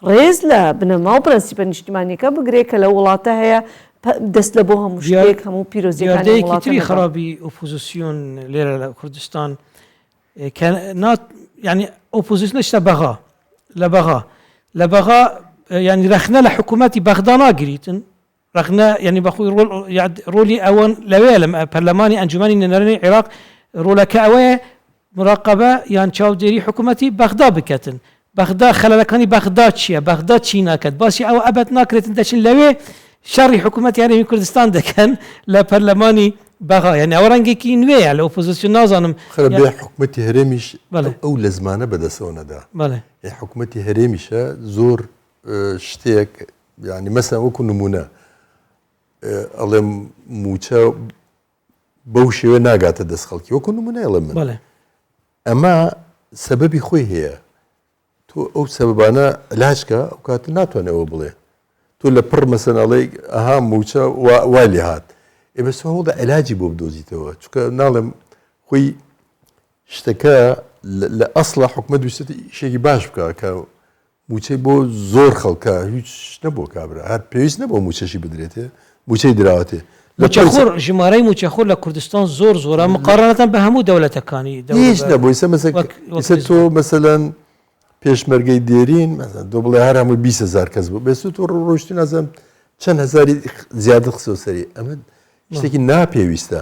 ڕێز لە بنەما و پرەنسیپە نیشتیمانیەکە بگرێت کە لە وڵاتە هەیە دەست لە بۆ هەموو شتێک هەموو پیرۆزیەکانی دیاردەیەکی تری وڵاتە خراپی ئۆپۆزیسیۆن لێرە لە کوردستان ینی ئۆپۆزیسیۆن شتە بەغا لە بەغا ینی رەخنە لە حکوومەتی بەغدا ناگریتن رەخنە ینی بەخۆی ڕۆلی ئەوەن لەوەیە لە پەرلەمانی ئەنجومەنی نەنەرێنی عێراق ڕۆلەکە ئەوەیە مراقبە یان چاودێری حکوومەتی بەغدا بکەتن بەغدا خەلەلەکانی بەغدا چییە بەغدا چی ناکات باسی ئەوە ئەبەت ناکرێتن دەچین لەوێ شەڕی حکوومەت یارێمی کوردستان دەکەن لە پەرلەمانی بەغا یعنی ئەوە ڕەنگێکی نوێیە لە ئۆپۆزیسیۆن نازانم بێ حکوومەتی هەرێمیش ئەو لە زمانە بەدەستەوە نەدا حکوومەتی هەرێمیشە زۆر شتێک ینی مەسەن وەکو نمونە ئەڵێم موچە بەو شێوە ناگاتە دەست خەڵکی وەکو نمونە ئەڵێ من ئەمە سەبەبی خۆی هەیە تۆ ئەو سەبەبانە لاچکە ئەو کاتە ناتوانێتەوە بڵێ تۆ لە پڕ مەسەن ئەڵێ ئەها موچە والی هات بەس هەوڵدا علاجی بۆ بدۆزیتەوە چونکە ناڵێم خۆی شتەکە لە ئەسڵە حکومەت دووسێتی شێکی باش بکە کە موچەی بۆ زۆر خەڵکە هیچ نەبوو کابرا هەر پێویست نەبوو موچەشی بدرێتێ موچەی دراوەتێ موچەخۆر ژمارەی موچەخۆر لە کوردستان زۆرە مقارنەتەن بە هەموو دەوڵەتەکانی هیچ نەبوو ئێستا تۆ مەسەلەن پێشمەرگەی دێرین دۆ بڵێ هەر هەموو 20,000 کەس بوو بێست تۆ ڕۆشتی نازانم چەند هەزاری زیادە خسۆ سەری ئەمە شتێکی ناپێویستە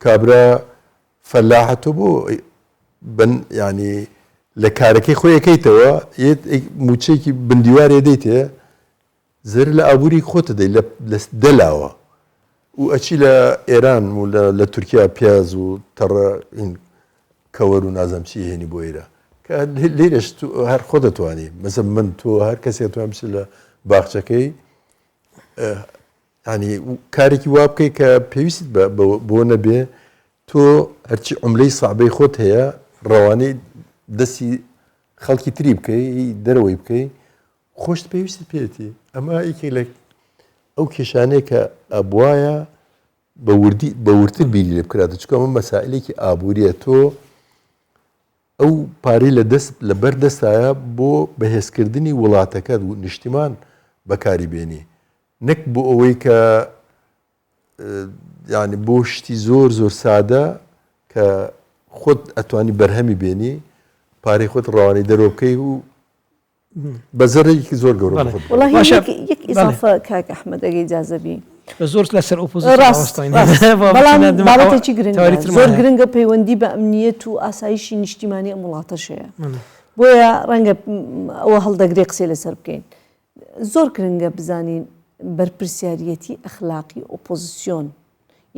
کابرا فەلاحەتۆ بۆ ینی لە کارەکەی خۆیەکەیتەوە موچەیەکی بندیوارێ دەیتێ زەر لە ئابووری خۆتە دەی لە دەلاوە و ئەچی لە ئێران و لە تورکیا پیاز و تەڕە کەوەر و نازەم چی هێنی بۆ ئێرە کە لێرەش هەر خۆ دەتوانانی مەسە من تۆ هەر کەسێک توان بچ لە باخچەکەی ینی کارێکی وا بکەی کە پێویست بۆ نەبێ تۆ هەرچی عملەی ساعبەی خۆت هەیە ڕەوانەی دەستی خەڵکی تری بکەی دەرەوەی بکەی خۆشت پێویست پێێتی ئەمە یەکێک لە ئەو کێشانەیە کە ئەبواە بەورتر بیری لێ بکراتە چکە ئەمە مەسائلێکی ئابوووریە تۆ ئەو پارەی لە بەر دەستایە بۆ بەهێزکردنی وڵاتەکەت و نیشتیمان بەکاری بێنی نەک بۆ ئەوەی کە ینی بۆ شتی زۆر سادە کە خۆت ئەتوانی بەرهەمی بێنی پارەی خۆت ڕەوانەی دەرەوە بکەی و بەزەرێکی زۆر گەورە یەک ئیزافە کاک ئەحمەد ئەگەی ئیجازەبی زۆر لەسەر بابەتێکی گرنگە زۆر گرنگە پەیوەندی بە ئەمنیەت و ئاسایشی نیشتیمانی ئەم وڵاتەشەیە بۆیە ڕەنگە ئەوە هەڵدەگرێ قسەی لەسەر بکەین زۆر گرنگە بزانین بەرپرسیارەتی ئەخلاقی ئۆپۆزیسیۆن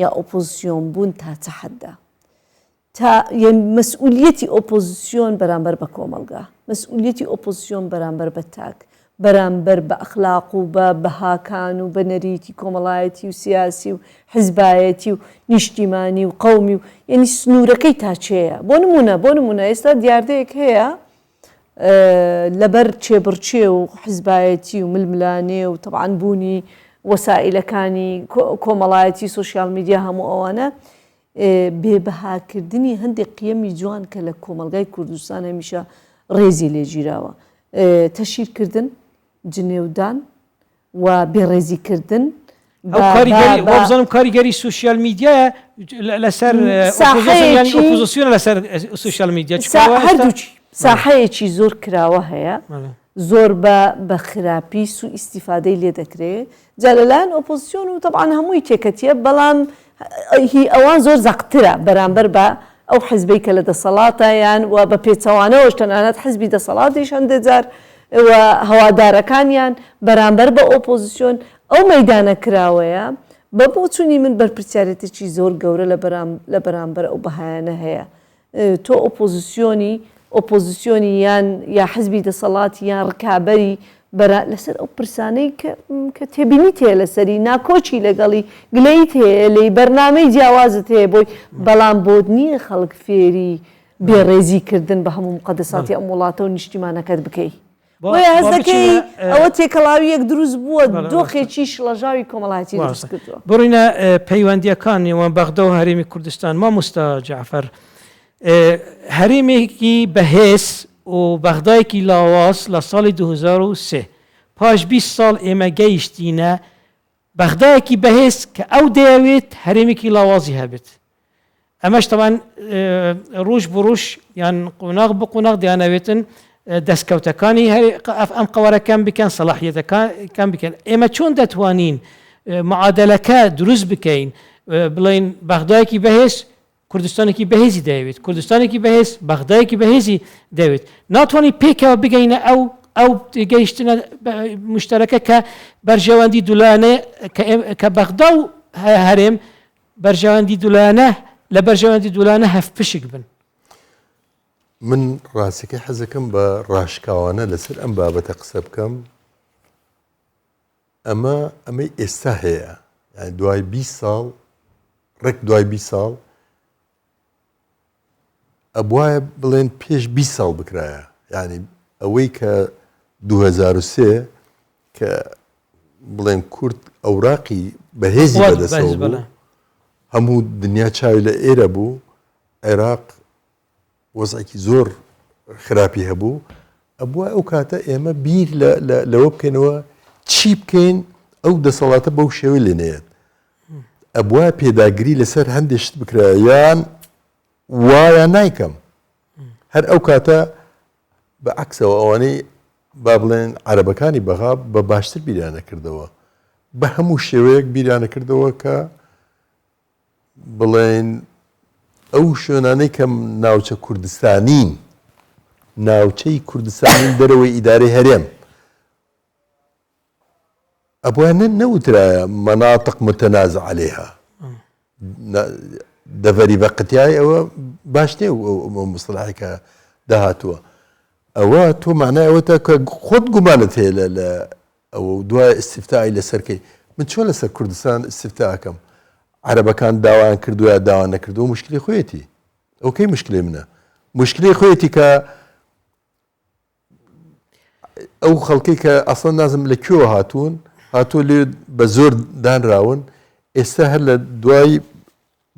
یا ئۆپۆزیسیۆن بوون تا چە حەددا تا مەسئولیەتی ئۆپۆزیسیۆن بەرامبەر بە کۆمەلگا مەسئولیەتی ئۆپۆزیسیۆن بەرامبەر بە تاک بەرامبەر بە ئەخلاق و بە بەهاکان و بە نەریتی کۆمەڵایەتی و سیاسی و حیزبایەتی و نیشتیمانی و قەومی و یعنی سنوورەکەی تاچەیە بۆ نمونە ئێستا دیاردەیەک هەیە لەبەر چێبڕچێ و حیزبایەتی و ململانێ و تەبعاً بوونی وەسائلەکانی کۆمەڵایەتی سوۆشیال میدیا هەموو ئەوانە بێبەهاکردنی هەندێک قیەمی جوان کە لە کۆمەلگای کوردستان هەمیشە ڕێزی لێگیراوە تەشیرکردن جنێودان و بێڕێزیکردن بزانم کاریگەری سوشیال میدیایە لەسەر ئۆپۆزیسیۆن لەسەر سوشیال میدیا هەردووچی ساحەیەکی زۆر کراوە هەیە زۆر بە خراپی سو ئیسیفادەی لێ دەکرێت جا لەلایەن ئۆپۆزیسیۆن و تەبعاً هەمووی تێکەتیە بەڵام ئەوان زۆر زەقترە بەرامبەر بە ئەو حزبەی کە لە دەسەڵاتە یان و بە پێچەوانەوەش تەنانەت حزبی دەسەڵاتیش هەندێک جار هەوادارەکانیان بەرامبەر بە ئۆپۆزیسیۆن ئەو مەیدانە کراوەیە بە بۆ چوونی من بەرپرسیارەتێکی زۆر گەورە لە بەرامبەر ئەو بەهایانە هەیە تۆ ئۆپۆزیسیۆنی یا حزبی دەسەڵاتی یان ڕکابەری لەسەر ئەو پرسانەی کە تێبینیت هەیە لەسەری ناکۆچی لەگەڵی گلەیت هەیە لەی بەرنامەی جیاوازت هەیە بۆی بەڵام بۆت نییە خەڵک فێری بێڕێزیکردن بە هەموو مقەدەساتی ئەم وڵاتە و نیشتیمانەکەت بکەی بۆیە هەز دەکەی ئەوە تێکەڵاوی یەک دروست بووە دۆخێکی شڵەژاوی کۆمەڵایەتی دروست کردووە بڕینە پەیوەندیەکان نێوان بەغدا و هەرێمی کوردستان مامۆستا جعفەر هەرێمێکی بەهێز و بەغدایەکی لاواز لە ساڵی 2003 پاش 20 ساڵ ئێمە گەیشتینە بەغدایەکی بەهێز کە ئەو دەیەوێت هەرێمێکی لاوازی هەبێت. ئەمەش تەوان ڕوش بڕوش یان قۆناغ بە قۆناغ دەیانەوێتن دەستکەوتەکانی ئەم قەوارەکان بکەن سەلاحیەتەکان بکەن. ئێمە چۆن دەتوانین معادلەکە دروست بکەین بڵین بەغدایەکی بەهێز کوردستانێکی بەهێزی دەیەوێت، کوردستانێکی بەهێز بەغدایەکی بەهێزی دەوێت. ناتوانین پێکەوە بگەینە ئەو گەیشتنە مشتەرەکە کە بەرژەوەندی دوولانە کە بەغدا و هەرێم بەرژەوەندی دوولانە لە بەرژەوەندی دوولانە هەف پشک بن. من ڕاستەکەی حەزەکەم بە ڕاشکاوانە لەسەر ئەم بابەتە قسە بکەم. ئەمەی ئێستا هەیە، یعنی دوای 20 ساڵ ڕێک دوای 20 ساڵ ئەبوایە بڵێن پێش 20 ساڵ بکرایە، یعنی ئەوەی کە 2003 کە بڵێن کورد ئەوراقی بەهێزی بەدەستەوە بوو، هەموو دنیا چاوی لە ئێرە بوو، عێراق وەزعێکی زۆر خراپی هەبوو، ئەبووە ئەو کاتە ئێمە بیر لەوە بکەینەوە چی بکەین ئەو دەسەڵاتە بەو شێوەی لێنێت. ئەبووە پێداگیری لەسەر هەندێک شت بکرایە یان وایە نایکەم. هەر ئەو کاتە بە عەکسەوە ئەوانەی با بڵێن عەرەبەکانی بەغا بە باشتر بیریانە کردەوە، بە هەموو شێوەیەک بیریانە کردەوە کە بڵێن ئەو شوێنانەی کەم ناوچە کوردستانین، ناوچەی کوردستانین دەرەوەی ئیدارەی هەرێم، ئەبوانە نەوترایە مەناطق متەنازع عەلەیها. دەڤەری بەقتیای ئەوە باش نێ ئەو مستەلاحی کە داهاتووە. ئەوە تۆ معنای ئەوەتە کە خۆت گومانت هەیە لە ئەوە دوای ئیستیفتای لەسەرکەی. من چۆن لەسەر کوردستان ئیستیفتاکەم؟ عەرەبەکان داوایان کردووە یا داوان نەکردووە، مشکلی خۆیەتی. ئەو کەی مشکلی منە؟ مشکلی خۆیەتی کە ئەو خەڵکی کە ئەسڵەن نازم لە کوێوە هاتووە لێ بە زۆر دانراون، ئێستا هەر لە دوای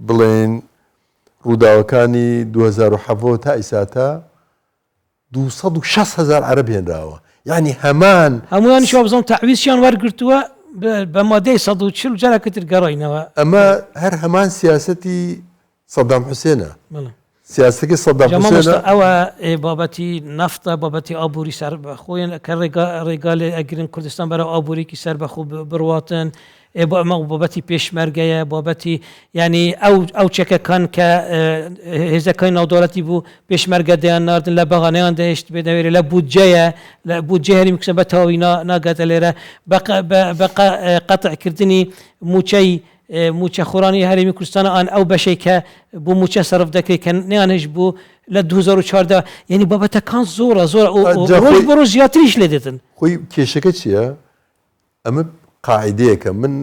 بڵێن ڕووداوەکانی 2007 تا ئیساتا 260,000 عەرەب هێنراوە، یعنی هەمویان شو بزۆم تەعویزیان وەرگرتووە بە مادەی 140 جارێکتر گەڕاینەوە. ئەمە هەر هەمان سیاسەتی سەدام حوسێنە، سیاسەتی سەدام حوسێنە. ئەوە بابەتی نەفتە، بابەتی ئابووری سەر بەخۆیان کە ڕێگا لێ ئەگرن کوردستان بەرەو ئابوورێکی سەر بەخۆ بڕواتن، ئەمە بابەتی پێشمەرگەیە، بابەتی ینی ئەو چێکەکان کە هێزەکەی ناودەوڵەتی بوو پێشمەرگە دەیان ناردن لە بەغانەیان دەهێشت بێدەوێت لە بودجەیە، لە بودجێ هەرێمی کوردستان بە تەواوی ناگاتە لێرە بە قەتعکردنی موچە خۆرانی هەرێمی کوردستانە ئەن ئەو بەشەی کە بۆ موچە سەرف دەکەی کە نیانش بوو لە 2014 یعنی بابەتەکان زۆرە ڕۆژ بە ڕۆژ زیاتریش لێ دێتن. خۆی کێشەکە چییە؟ ئەمە قاعدەیەکە من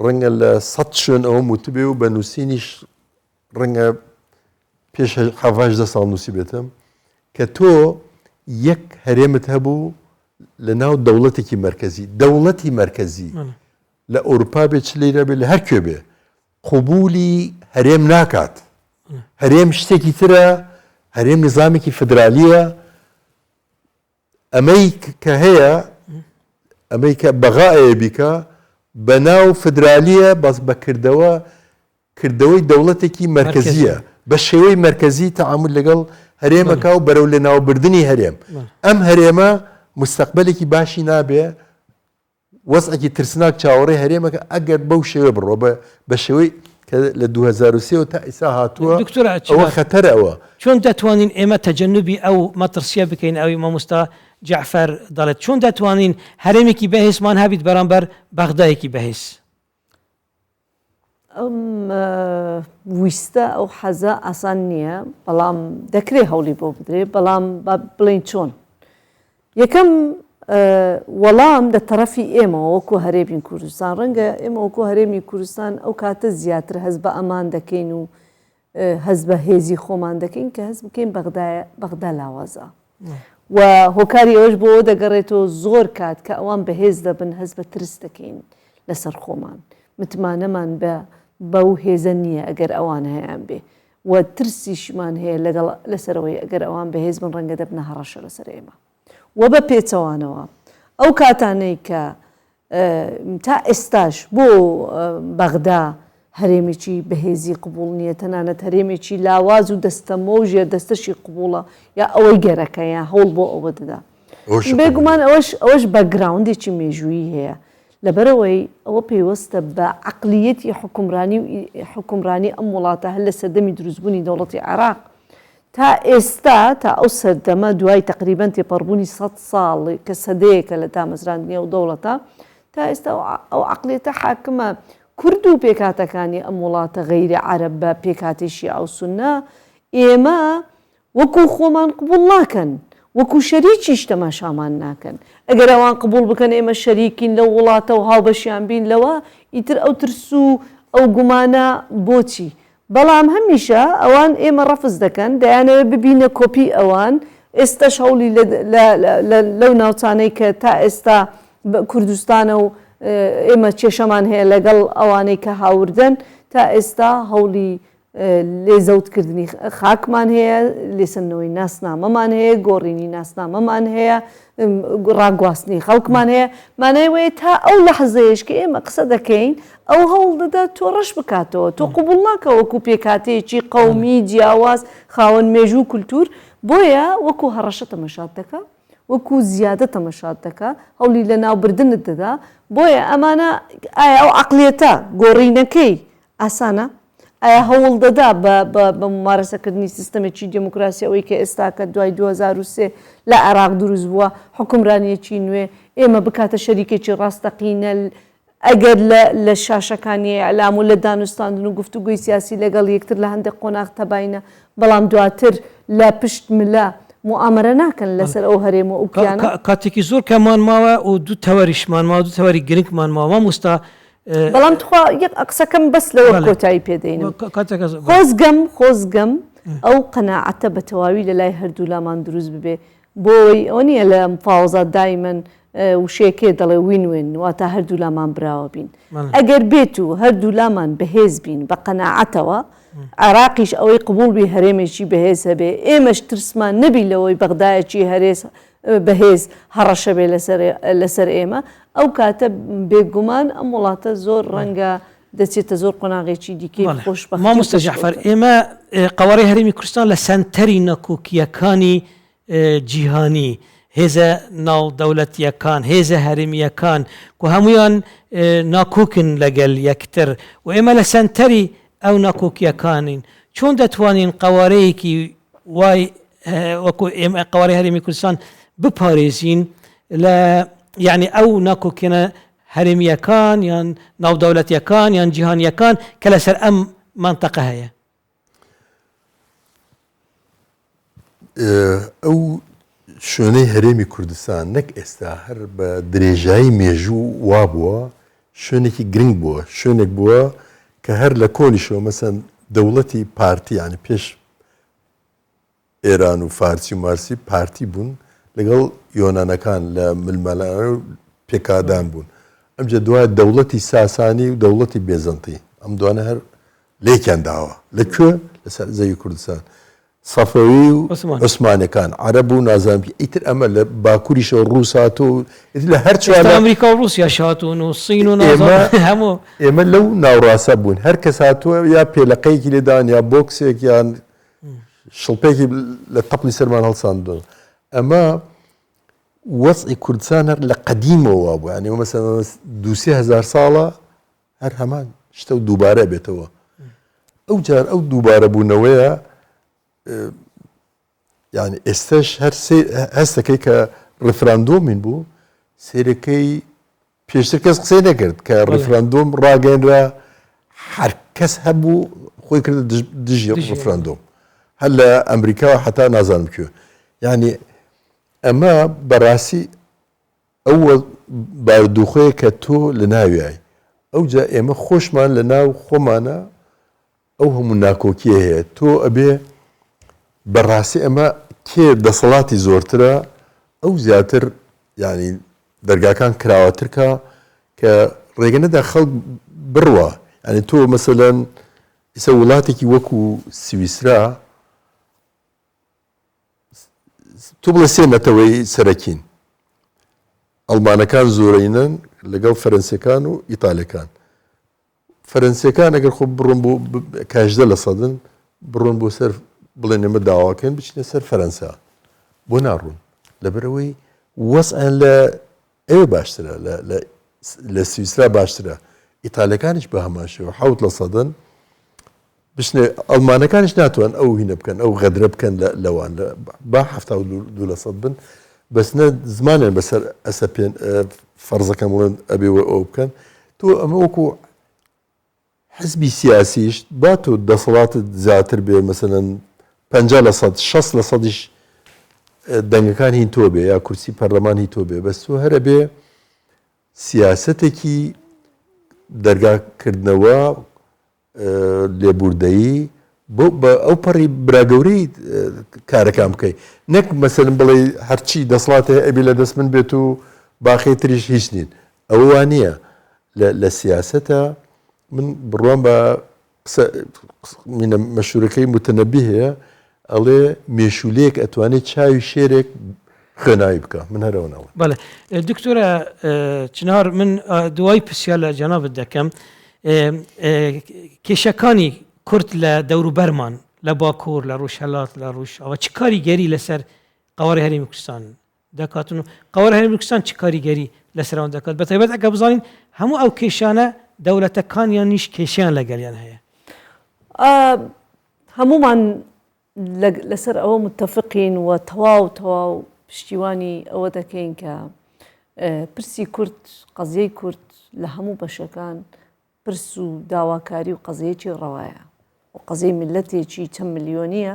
ڕەنگە لە 100 شوێن ئەوە وتبێ و بە نووسینیش ڕەنگە پێش 7 ساڵ نووسی بێتم کە تۆ یەک هەرێمت هەبوو لە ناو دەوڵەتێکی مەرکەزی، دەوڵەتی مەرکەزی لە ئەوروپا بێت چ لێرە بێ لە هەر کوێ بێ قبولی هەرێم ناکات. هەرێم شتێکی ترە، هەرێم نظامێکی فدرالیە. ئەمەی کە هەیە ئەمەی کە بەغایە بیکە بە ناو فدرالیە بەس بەکردەوەی دەوڵەتێکی مەرکەزیە، بە شێوەی مەرکەزی تەعامل لەگەڵ هەرێمەکە و بەرەو لە ناوبردنی هەرێم. ئەم هەرێمە مستەقبەلێکی باشی نابێ، وەزعێکی ترسناک چاوەڕێی هەرێمەکە ئەگەر بەو شێوە بڕۆ بە شێوەی کە لە 2023 تا ئیسا هاتووە ئەوە خەتەرە. ئەوە چۆن دەتوانین ئێمە تەجەنوبی ئەو مەترسیە بکەین ئەوی مامۆستا جعفەر دەڵێت چۆن دەتوانین هەرێمێکی بەهێزمان هەبیت بەرامبەر بەغدایەکی بەهێز؟ ئەم ویستە ئەو حەزە ئاسان نییە، بەڵام دەکرێت هەوڵی بۆ بدرێت، بەڵام بڵین چۆن. یەکەم وەڵام لە تەرەفی ئێمە وەکو هەرێمی کوردستان، ڕەنگە ئێمە وەکو هەرێمی کوردستان ئەو کاتە زیاتر هەز بە ئەمان دەکەین و هەز بە هێزی خۆمان دەکەین کە هەز بکەین بەغدا لاوازە و هۆکاری ئەوش بۆ دەگەڕێتەوە زۆر کات کە ئەوان بەهێز دەبن هەز بە ترس دەکەین لەسەر خۆمان. متمانەمان بەو هێزە نییە ئەگەر ئەوان هەیەیان بێ و ترسیشمان هەیە لەسەرەوەی ئەگەر ئەوان بەهێز بن ڕەنگە دەبنە هەڕەشە لەسەر ئێمە. و بە پێچەوانەوە ئەو کاتانەی کە تا ئێستاش بۆ بەغدا هەرێمێکی بەهێزی قبول نییە، تەنانەت هەرێمێکی لاواز و دەستەمە و ژێر دەستەشی قبوڵە یا ئەوەی گەرەکە یا هەوڵ بۆ ئەوە دەدا. بێگومان ئەوەش بەگراوندێکی مێژوویی هەیە، لەبەرەوەی ئەوە پێیوەستە بە عقلیەتی حکومڕانی ئەم وڵاتە هەر لە سەردەمی دروستبوونی دەوڵەتی عێراق تا ئێستا تا ئەو سەردەمە دوای تقریبەن تێپەڕبوونی 100 ساڵ کە سەدەیەکە لە دامەزراندنی ئەو دەوڵەتە، تا ئێستا ئەو عقلێتە حاکمە. کورد و پێکاتەکانی ئەم وڵاتە غەیری عەرەب بە پێکاتێکی ئەو سونە ئێمە وەکو خۆمان قبول ناکەن، وەکو شەریکیش تەماشامان ناکەن. ئەگەر ئەوان قبول بکەن ئێمە شەریکین لەو وڵاتە و هاوبەشیان بین لەوە، ئیتر ئەو ترس و ئەو گومانە بۆچی؟ بەڵام هەمیشە ئەوان ئێمە ڕەفز دەکەن، دەیانەوێت ببینە کۆپی ئەوان. ئێستاش هەوڵی لەو ناوچانەی کە تا ئێستا کوردستانە و ئێمە کێشەمان هەیە لەگەڵ ئەوانەی کە هاوردن، تا ئێستا هەوڵی لێزەوتکردنی خاکمان هەیە، لێسەنەوەی ناسنامەمان هەیە، گۆڕینی ناسنامەمان هەیە، ڕاگواستنی خەڵکمان هەیە. مانایوەیە تا ئەو لەحزەیەش کە ئێمە قسە دەکەین ئەو هەوڵ دەدا تۆ ڕەش بکاتەوە، تۆ قبول ناکە وەکو پێکاتەیەکی قەومی جیاواز خاوەن مێژوو کولتور. بۆیە وەکو هەڕەشە تەمەشات دەکە، وەکو زیادە تەمەشات دەکە، هەوڵی لە ناوبردنت دەدا. بۆیە ئەمانە ئایا ئەو عقلێتە گۆڕینەکەی ئاسانە؟ ئایا هەوڵ دەدا بە ممارەسەکردنی سیستەمێکی دموکراسی ئەوەی کە ئێستا کە دوای 2023 لە عێراق دروست بووە حکومڕانیەکی نوێ ئێمە بکاتە شەریکێکی ڕاستەقینە، ئەگەر لە شاشەکانی ئەعلام و لە دانوستاندن و گفتوگوی سیاسی لەگەڵ یەکتر لە هەندێک قۆناغ تەباینە، بەڵام دواتر لە پشت ملە موامرە ناکەن لەسەر ئەو هەرێمە و پیانە. کاتێکی زۆر کەمان ماوە و دوو تەوەریشمان ماوە، دوو تەوەری گرنگمان ماوە مامۆستا. بەڵام تخوا یەک قسەکەم بەس لەوە کۆتایی پێدەینم. خۆزگەم ئەو قەناعەتە بە تەواوی لە لای هەردوو لامان دروست ببێ، بۆی ئەوە نییە لە مفاوەزات دایمەن وشەیەکێ دەڵێ وین وین واتە هەردوو لامان براوە بین. ئەگەر بێت و هەردوو لامان بەهێز بین بە قەناعەتەوە، عێراقیش ئەوەی قبول بی هەرێمێکی بەهێز هەبێ، ئێمەش ترسمان نەبی لەوەی بەغدایەکی بەهێز هەڕەشە بێ لەسەر ئێمە، ئەو کاتە بێگومان ئەم وڵاتە زۆر ڕەنگە دەچێتە زۆر قۆناغێکی دیکەی خۆشبەختی. مامۆستا جەعفەر، ئێمە قەوەڕەی هەرێمی کوردستان لە سەنتەری نەکۆکیەکانی جیهانی، هێزە ناودەوڵەتیەکان، هێزە هەرێمیەکان و هەمویان ناکۆکن لەگەل یەکتر و ئێمە لە سەنتەری ئەو ناکۆکیەکانین. چۆن دەتوانین قەوارەیەکی وای وەکو ئێمە قەوارەی هەرێمی کوردستان بپارێزین لە یعنی ئەو ناکۆکێنە هەرێمیەکان یان ناودەوڵەتیەکان یان جیهانیەکان کە لەسەر ئەم مانتەقە هەیە؟ ئەو شوێنەی هەرێمی کوردستان نەک ئێستا هەر بە درێژایی مێژوو وابووە، شوێنێکی گرنگ بووە، شوێنێک بووە کە هەر لە کۆنیشەوە مەسەن دەوڵەتی پارتی، ینی پێش ئێران و فارسی و مارسی پارتی بوون لەگەڵ یۆنانەکان لە ملمەلانە و پێکادان بوون. ئەمجا دوای دەوڵەتی ساسانی و دەوڵەتی بێزەنتی ئەم دوانە هەر لێکیان داوە. لەکوێ؟ لەسەر زەوی کوردستان. سەفەوی و عوسمانەکان عەرەب و نازانم ئیتر ئەمە لە باکووریشەوە ڕووس هاتۆ لە هەر ئەمریکا و رووسیا هاتوون و سین و هەموو ئێمە لەو ناوڕاستە بوون. هەر کەس هاتووە یا پێلەقەیەکی لێدان یا بۆکسێک یان شڵپێکی لە تەپڵی سەرمان هەڵساندون. ئەمە وەزعی کوردستان هەر لە قەدیمەوە بوو، ینی مەسەڵەن 2-3 ساڵە هەر هەمان شتە و دووبارە بێتەوە. ئەو جار ئەو دووبارە بوونەوەیە یعنی ئێستش هەر هەستەکەی کە ڕفراندۆمین بوو، سێرەکەی پێشتر کەس قسەی نەکرد کە ڕفراندۆم ڕاگەیەنرا، هەر کەس هەبوو خۆی کردە دژی ڕفراندۆم، هەر لە ئەمریکا حتا نازانم کوێ. یعنی ئەمە بەڕاستی ئەوە باردوخۆیە کە تۆ لە ناویای ئەوجا ئێمە خۆشمان لە ناو خۆمانە ئەو هەموو ناکۆکیە هەیە. تۆ ئەبێ بەڕاستی ئەمە کێ دەسەڵاتی زۆرترە ئەو زیاتر ینی دەرگاکان کراوەترکە کە ڕێگە نەدا خەڵک بڕوە. ینی تۆ مەسەلەن ئیسە وڵاتێکی وەکو سویسرا تۆ بڵێ 3 نەتەوەی سەرەکین، ئەڵمانەکان زۆرینن لەگەڵ فەرەنسیەکان و ئیتالەکان. فەرەنسیەکان ئەگەر خۆ بڕۆن بۆ کاژدە لە سەدن بڕۆن بۆ سەر بڵێن ئێمە داواکەن بچینە سەر فەرەنسا بۆ ناڕوون لەبەرەوەی وەسعیان لە ئێوە باشترە لە سویسرا باشترە. ئیتالەکانیش بە هەماشەوە 7% بچنێ ئەڵمانەکانیش ناتوان ئەو هینە بکەن ئەو غەدرە بکەن لەوان با 72% بن بەسنە زمانیان بەسەر ئەسە پێن فەرزەکەم وڵێن ئەبێەوە ئەو بکەن تۆ ئەمە وەکو حزبی سیاسیش با تۆ دەسەڵاتت زیاتر بێ مەسەلەن 50% 60%ش دەنگەکان هین تۆ بێ یا کورسی پەرلەمان هی تۆ بێ بەس تۆ هەرە بێ سیاسەتێکی دەرگاکردنەوە لێبوردەیی بە ئەو پەڕی براگەورەی کارەکان بکەیت نەک مەسەلەن بڵێ هەرچی دەسەڵاتێ ئەبێ لە دەست من بێت و باخی تریش هیچ نین ئەوە وان نییە لە سیاسەتە من بڕوان بە مەشهورەکەی متەنەبی هەیە ئەڵێ مێشولەیەک ئەتوانێت چاوی شێرێک خوێناوی بکە من هەرەوەنەوە. بەڵێ دکتۆرە چنار من دوای پرسیار لە جەنابەت دەکەم کێشەکانی کورد لە دەوروبەرمان لە باکوور لە ڕۆژهەڵات لە ڕۆژئاوا چ کاریگەری لەسەر قەواری هەرێمی کوردستان دەکاتن و قەواری هەرێمی کوردستان چ کاریگەری لەسەرەوە دەکات بەتایبەت ئەگە بزانین هەموو ئەو کێشانە دەوڵەتەکانیانیش کێشیان لەگەڵیان هەیە. هەمومان لەسەر ئەوە متتەفقین و تەواو پشتیوانی ئەوە دەکەین کە پرسی کورد قەزیەی کورد لە هەموو بەشەکان پرس و داواکاری و قەزیەکی ڕەوایە و قەزیەی میلەتێکی چەند ملیۆنیە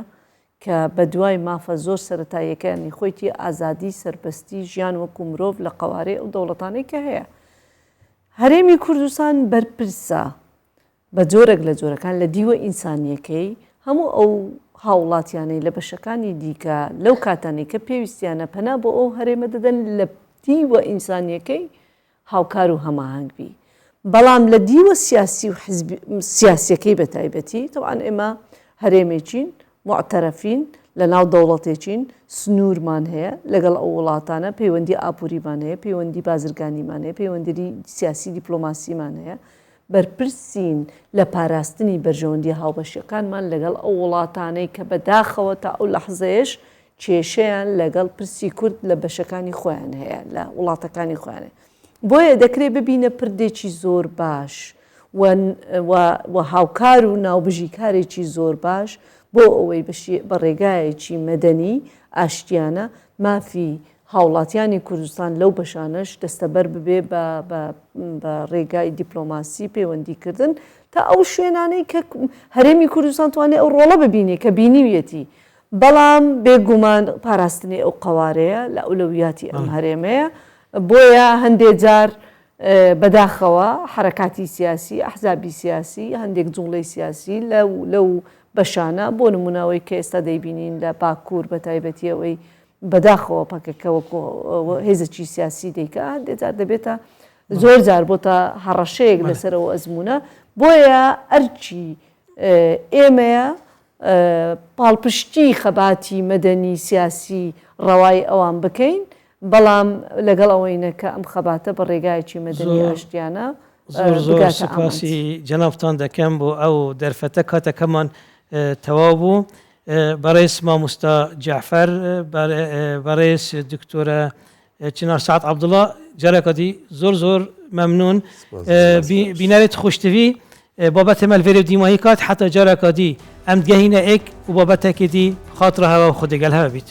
کە بە دوای مافە زۆر سەرەتاییەکانی خۆیتی ئازادی سەربەستی ژیان وەکو مرۆڤ لە قەوارەی ئەو دەوڵەتانەی کە هەیە. هەرێمی کوردستان بەرپرسە بە جۆرێک لە جۆرەکان لە دیوە ئینسانیەکەی هەموو ئەو هاوڵاتیانەی لە بەشەکانی دیکە لەو کاتانی کە پێویستیانە پەنا بۆ ئەو هەرێمە دەدەن لە دیوە ئینسانیەکەی هاوکار و هەماهەنگبی. بەڵام لە دیوە سیاسی و سیاسیەکەی بە تایبەتی تەوان ئێمە هەرێمێکین معتەرەفین لە ناو دەوڵەتێکین سنوورمان هەیە لەگەڵ ئەو وڵاتانە پەیوەندی ئاپوریمان هەیە پەیوەندی بازرگانیمان هەیە پەیوەندی سیاسی دیپلۆماسیمان هەیە بەرپرسین لە پاراستنی بەرژەوەندی هاوبەشیەکانمان لەگەڵ ئەو وڵاتانەی کە بەداخەوە تا ئەو لەحزەیەش کێشەیان لەگەڵ پرسی کورد لە بەشەکانی خۆیان هەیە لە وڵاتەکانی خۆیانێ. بۆیە دەکرێت ببینە پردێکی زۆر باش و هاوکار و ناوبژیکارێکی زۆر باش بۆ ئەوەی بە ڕێگایەکی مەدەنی ئاشتیانە مافی هاوڵاتیانی کوردستان لەو بەشانش دەستەبەر ببێ بە ڕێگای دیپلۆماسی پەیوەندیکردن تا ئەو شوێنانەی کە هەرێمی کوردستان توانێت ئەو ڕۆڵە ببینێ کە بینیویەتی بەڵام بێگومان پاراستنی ئەو قەوارەیە لە ئەولەویاتی ئەم هەرێمەیە. بۆیە هەندێک جار بەداخەوە حرەکاتی سیاسی ئەحزابی سیاسی هەندێک جوڵەی سیاسی لەو بەشانە بۆ نموناوەی کە ئێستا دەیبینین لە باکوور بە تایبەتیەوەی بەداخەوە پاکەکەوە هێزەکی سیاسی دەیکە هەندێک جار دەبێتە زۆر جار بۆتە هەڕەشەیەک لەسەرەوە ئەزمونە. بۆیە ئەرچی ئێمەیە پاڵپشتی خەباتی مەدەنی سیاسی ڕەوای ئەوان بکەین بەڵام لەگەڵ ئەوەینە کە ئەم خەباتە بە ڕێگایکی مەدەنی ئاشتیانە زۆر سوپاسی جەنابتان دەکەم بۆ ئەو دەرفەتە کاتەکەمان تەواو بوو. بەڕێز مامۆستا جعفەر بەڕێز دکتۆرە چنار سعد عەبدوڵڵا جارێکەدی زۆر مەمنون بینەرێت خۆشتوی بابەتە مەلڤێرێ و دیماهی کات حتا جارێکەدی ئەم دگەهینە ئێک و بابەتێکی دی خاترە هەوا و خودێگەل هەوە بیت.